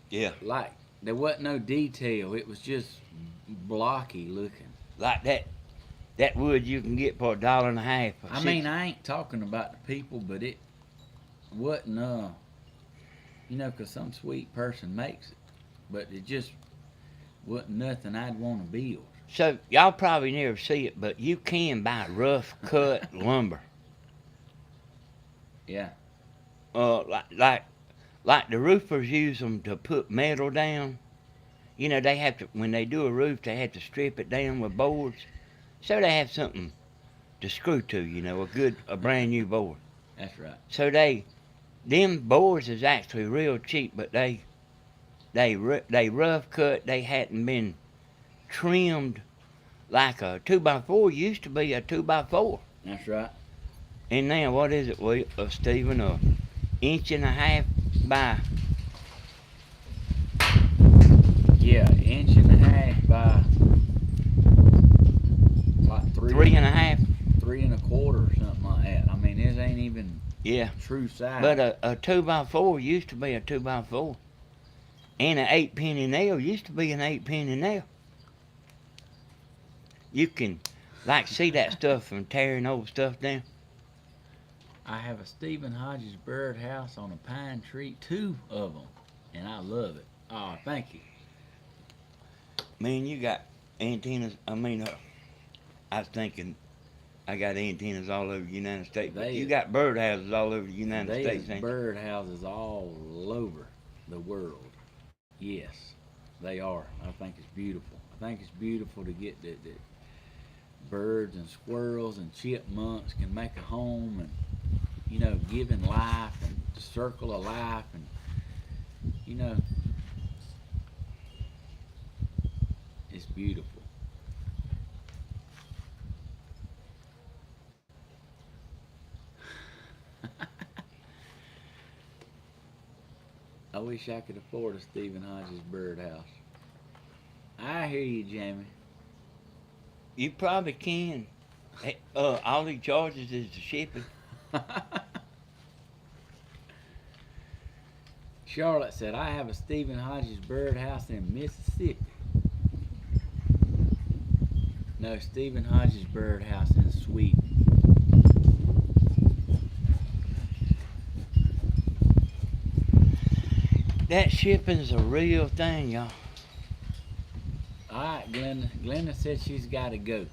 Yeah. Like there wasn't no detail. It was just blocky looking. Like that wood you can get for $1.50. I mean, I ain't talking about the people, but it wasn't 'cause some sweet person makes it, but it just wasn't nothing I'd want to build. So y'all probably never see it, but you can buy rough cut lumber. Yeah. Like the roofers use them to put metal down. They have to, when they do a roof, they have to strip it down with boards, so they have something to screw to. A brand new board. That's right. So them boards is actually real cheap, but they rough cut. They hadn't been trimmed like a 2x4 used to be a 2x4. That's right. And now what is it, Stephen? 1.5 inches by Yeah, inch and a half by like Three and a half. 3 1/4 or something like that. I mean, it ain't even Yeah. true size. But a 2x4 used to be a 2x4. And an 8-penny nail used to be an 8-penny nail. You can, like, see that stuff from tearing old stuff down. I have a Stephen Hodges birdhouse on a pine tree, 2 of them, and I love it. Oh, thank you. Man, you got antennas. I was thinking I got antennas all over the United States, but you got birdhouses all over the United States, ain't you? Birdhouses all over the world. Yes, they are. I think it's beautiful. I think it's beautiful to get that birds and squirrels and chipmunks can make a home and, giving life and the circle of life and, it's beautiful. I wish I could afford a Stephen Hodges birdhouse. I hear you, Jamie. You probably can. All he charges is the shipping. Charlotte said, I have a Stephen Hodges birdhouse in Mississippi. No, Stephen Hodges birdhouse in Sweden. That shipping's a real thing, y'all. Alright, Glenda. Glenda said she's got to go.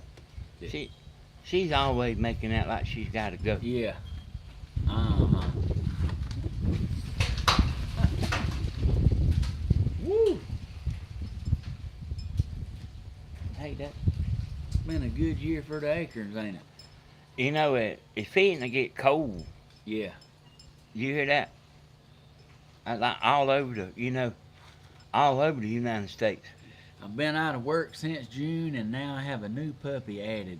She's always making out like she's got to go. Yeah. Uh-huh. Woo! Hey, that's been a good year for the acorns, ain't it? You know, it's fitting to get cold. Yeah. You hear that? Like all over all over the United States. I've been out of work since June, and now I have a new puppy added.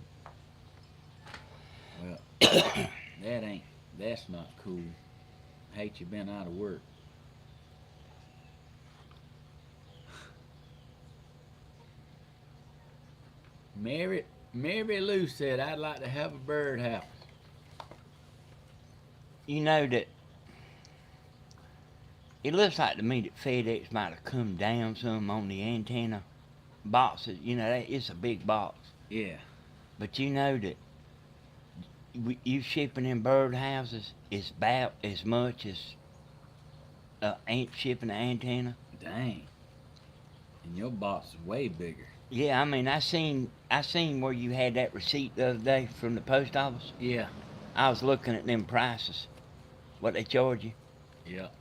Well, that's not cool. Hate you been out of work. Mary Lou said, I'd like to have a birdhouse. You know that it looks like to me that FedEx might have come down some on the antenna boxes. It's a big box. Yeah. But you know that you shipping in birdhouses is about as much as shipping an antenna. Dang. And your box is way bigger. Yeah, I seen where you had that receipt the other day from the post office. Yeah. I was looking at them prices, what they charge you. Yep.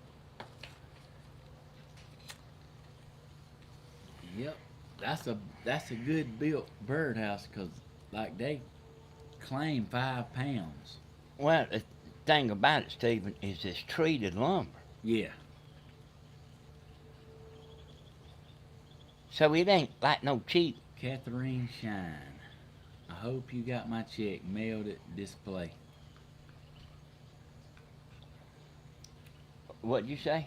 Yep. That's a good built birdhouse, because like they claim 5 pounds. Well, the thing about it, Stephen, is it's treated lumber. Yeah. So it ain't like no cheap. Catherine Shine, I hope you got my check mailed at display. What'd you say?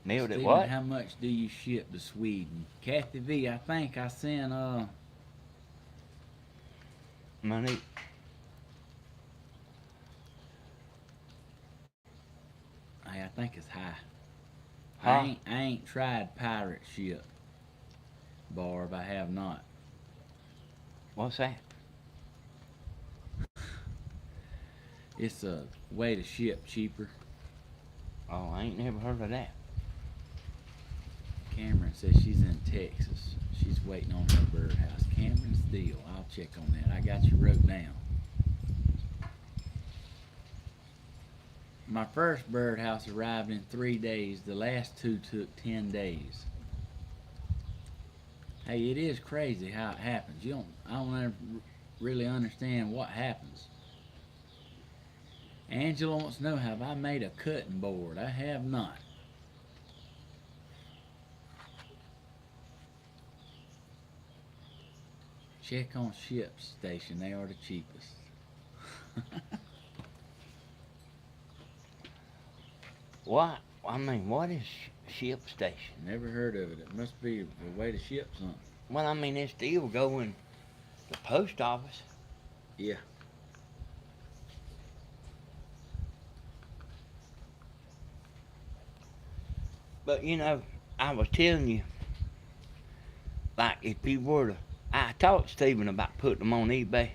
Mailed at Stephen, what? how much do you ship to Sweden? Kathy V, I think I sent Money. Hey, I think it's high. Huh? I ain't tried pirate ship, Barb. I have not. What's that? It's a way to ship cheaper. Oh, I ain't never heard of that. Cameron says she's in Texas. She's waiting on her birdhouse. Cameron Steele. I'll check on that. I got you wrote down. My first birdhouse arrived in 3 days. The last 2 took 10 days. Hey, it is crazy how it happens. I don't ever really understand what happens. Angela wants to know, have I made a cutting board? I have not. Check on Ship's Station. They are the cheapest. Why I mean, what is ship station? Never heard of it. It must be a way to ship something. Well, I mean, it's still going to post office. Yeah. But you know, I was telling you, like if you were to, I talked to Stephen about putting them on eBay,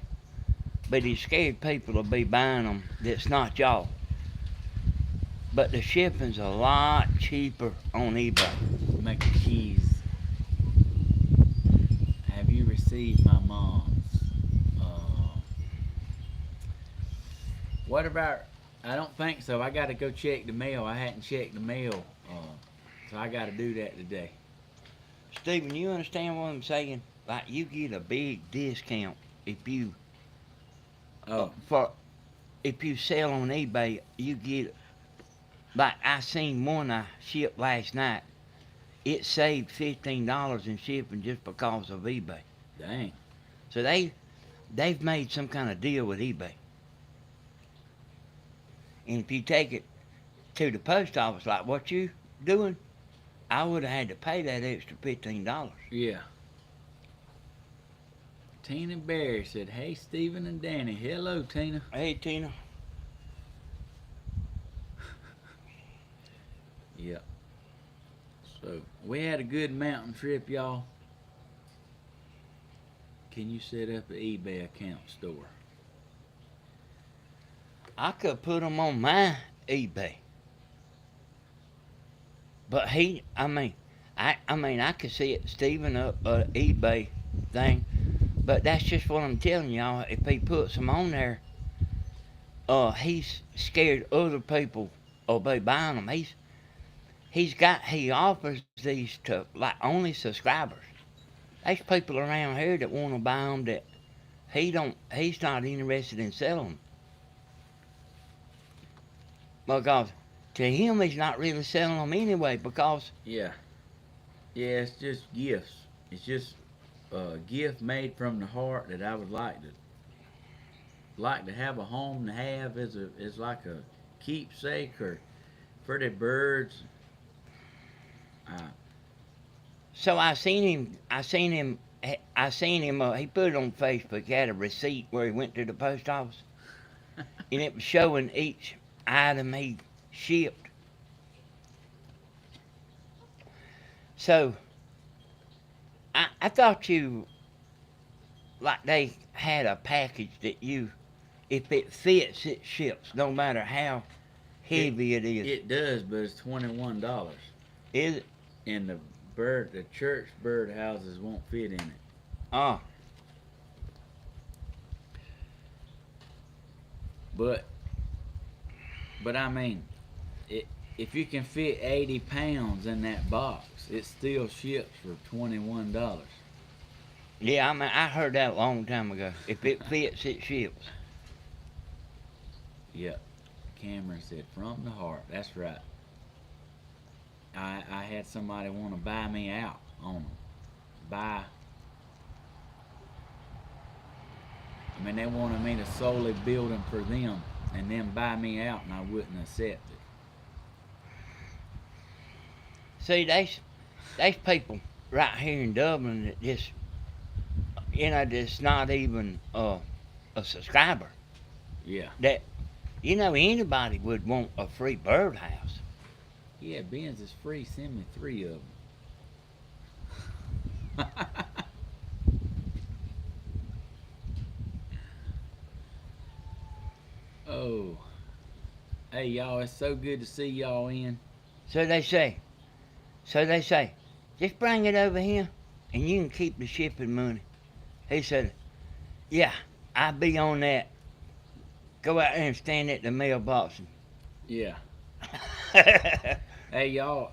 but he's scared people will be buying them that's not y'all. But the shipping's a lot cheaper on eBay. Make the keys. Have you received my mom's? What about? I don't think so. I got to go check the mail. I hadn't checked the mail, so I got to do that today. Stephen, you understand what I'm saying? Like you get a big discount if you for if you sell on eBay, you get like I seen one I shipped last night. It saved $15 in shipping just because of eBay. Dang. So they've made some kind of deal with eBay. And if you take it to the post office like what you doing, I would have had to pay that extra $15. Yeah. Tina Berry said, "Hey, Stephen and Danny." Hello, Tina. Hey Tina. Yep. So we had a good mountain trip, y'all. Can you set up an eBay account store? I could put them on my eBay. But I could see it, Stephen, up an eBay thing. But that's just what I'm telling y'all. If he puts them on there, he's scared other people will be buying them. He offers these to like only subscribers. There's people around here that want to buy them that he's not interested in selling them. Because to him, he's not really selling them anyway because Yeah. Yeah, it's just gifts. It's just a gift made from the heart that I would like to have a home to have as like a keepsake or for the birds. Uh, So I seen him, he put it on Facebook, he had a receipt where he went to the post office, and it was showing each item he shipped. So, I thought like they had a package that if it fits, it ships, no matter how heavy it is. it does, but it's $21. Is it? And the church bird houses won't fit in it. Oh, But I mean, if you can fit 80 pounds in that box, it still ships for $21. yeah, I heard that a long time ago. If it fits, it ships. Yep. Cameron said, "From the heart." That's right. I had somebody want to buy me out on them. Buy. I mean, they wanted me to solely build them for them and then buy me out, and I wouldn't accept it. See, there's people right here in Dublin that that's not even a subscriber. Yeah. That, anybody would want a free birdhouse. Yeah, Ben's is free. Send me 3 of them. Oh. Hey, y'all, it's so good to see y'all in. So they say, just bring it over here and you can keep the shipping money. He said, yeah, I'll be on that. Go out there and stand at the mailbox. Yeah. Hey, y'all,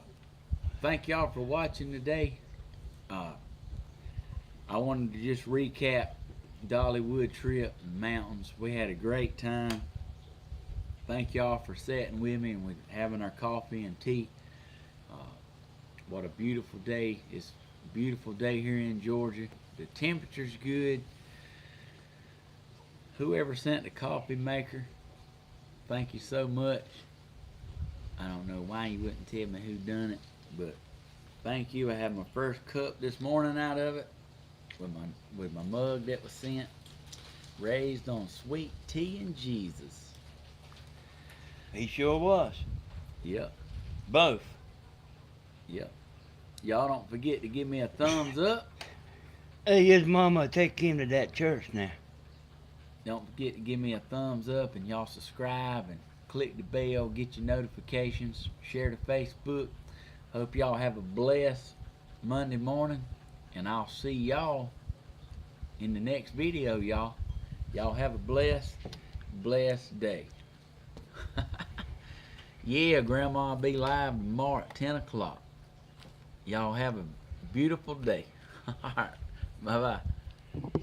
thank y'all for watching today. I wanted to just recap Dollywood trip and mountains. We had a great time. Thank y'all for sitting with me and with having our coffee and tea. What a beautiful day. It's a beautiful day here in Georgia. The temperature's good. Whoever sent the coffee maker, thank you so much. I don't know. know why you wouldn't tell me who done it, but thank you. I had my first cup this morning out of it with my mug that was sent. Raised on sweet tea and Jesus. He sure was. Yep, Both. yep. Y'all don't forget to give me a thumbs up. Hey, his mama take him to that church now. Don't forget to give me a thumbs up, and y'all subscribe and click the bell, get your notifications, share to Facebook. Hope y'all have a blessed Monday morning, and I'll see y'all in the next video, y'all. Y'all have a blessed day. Yeah, Grandma will be live tomorrow at 10 o'clock. Y'all have a beautiful day. All right, bye-bye.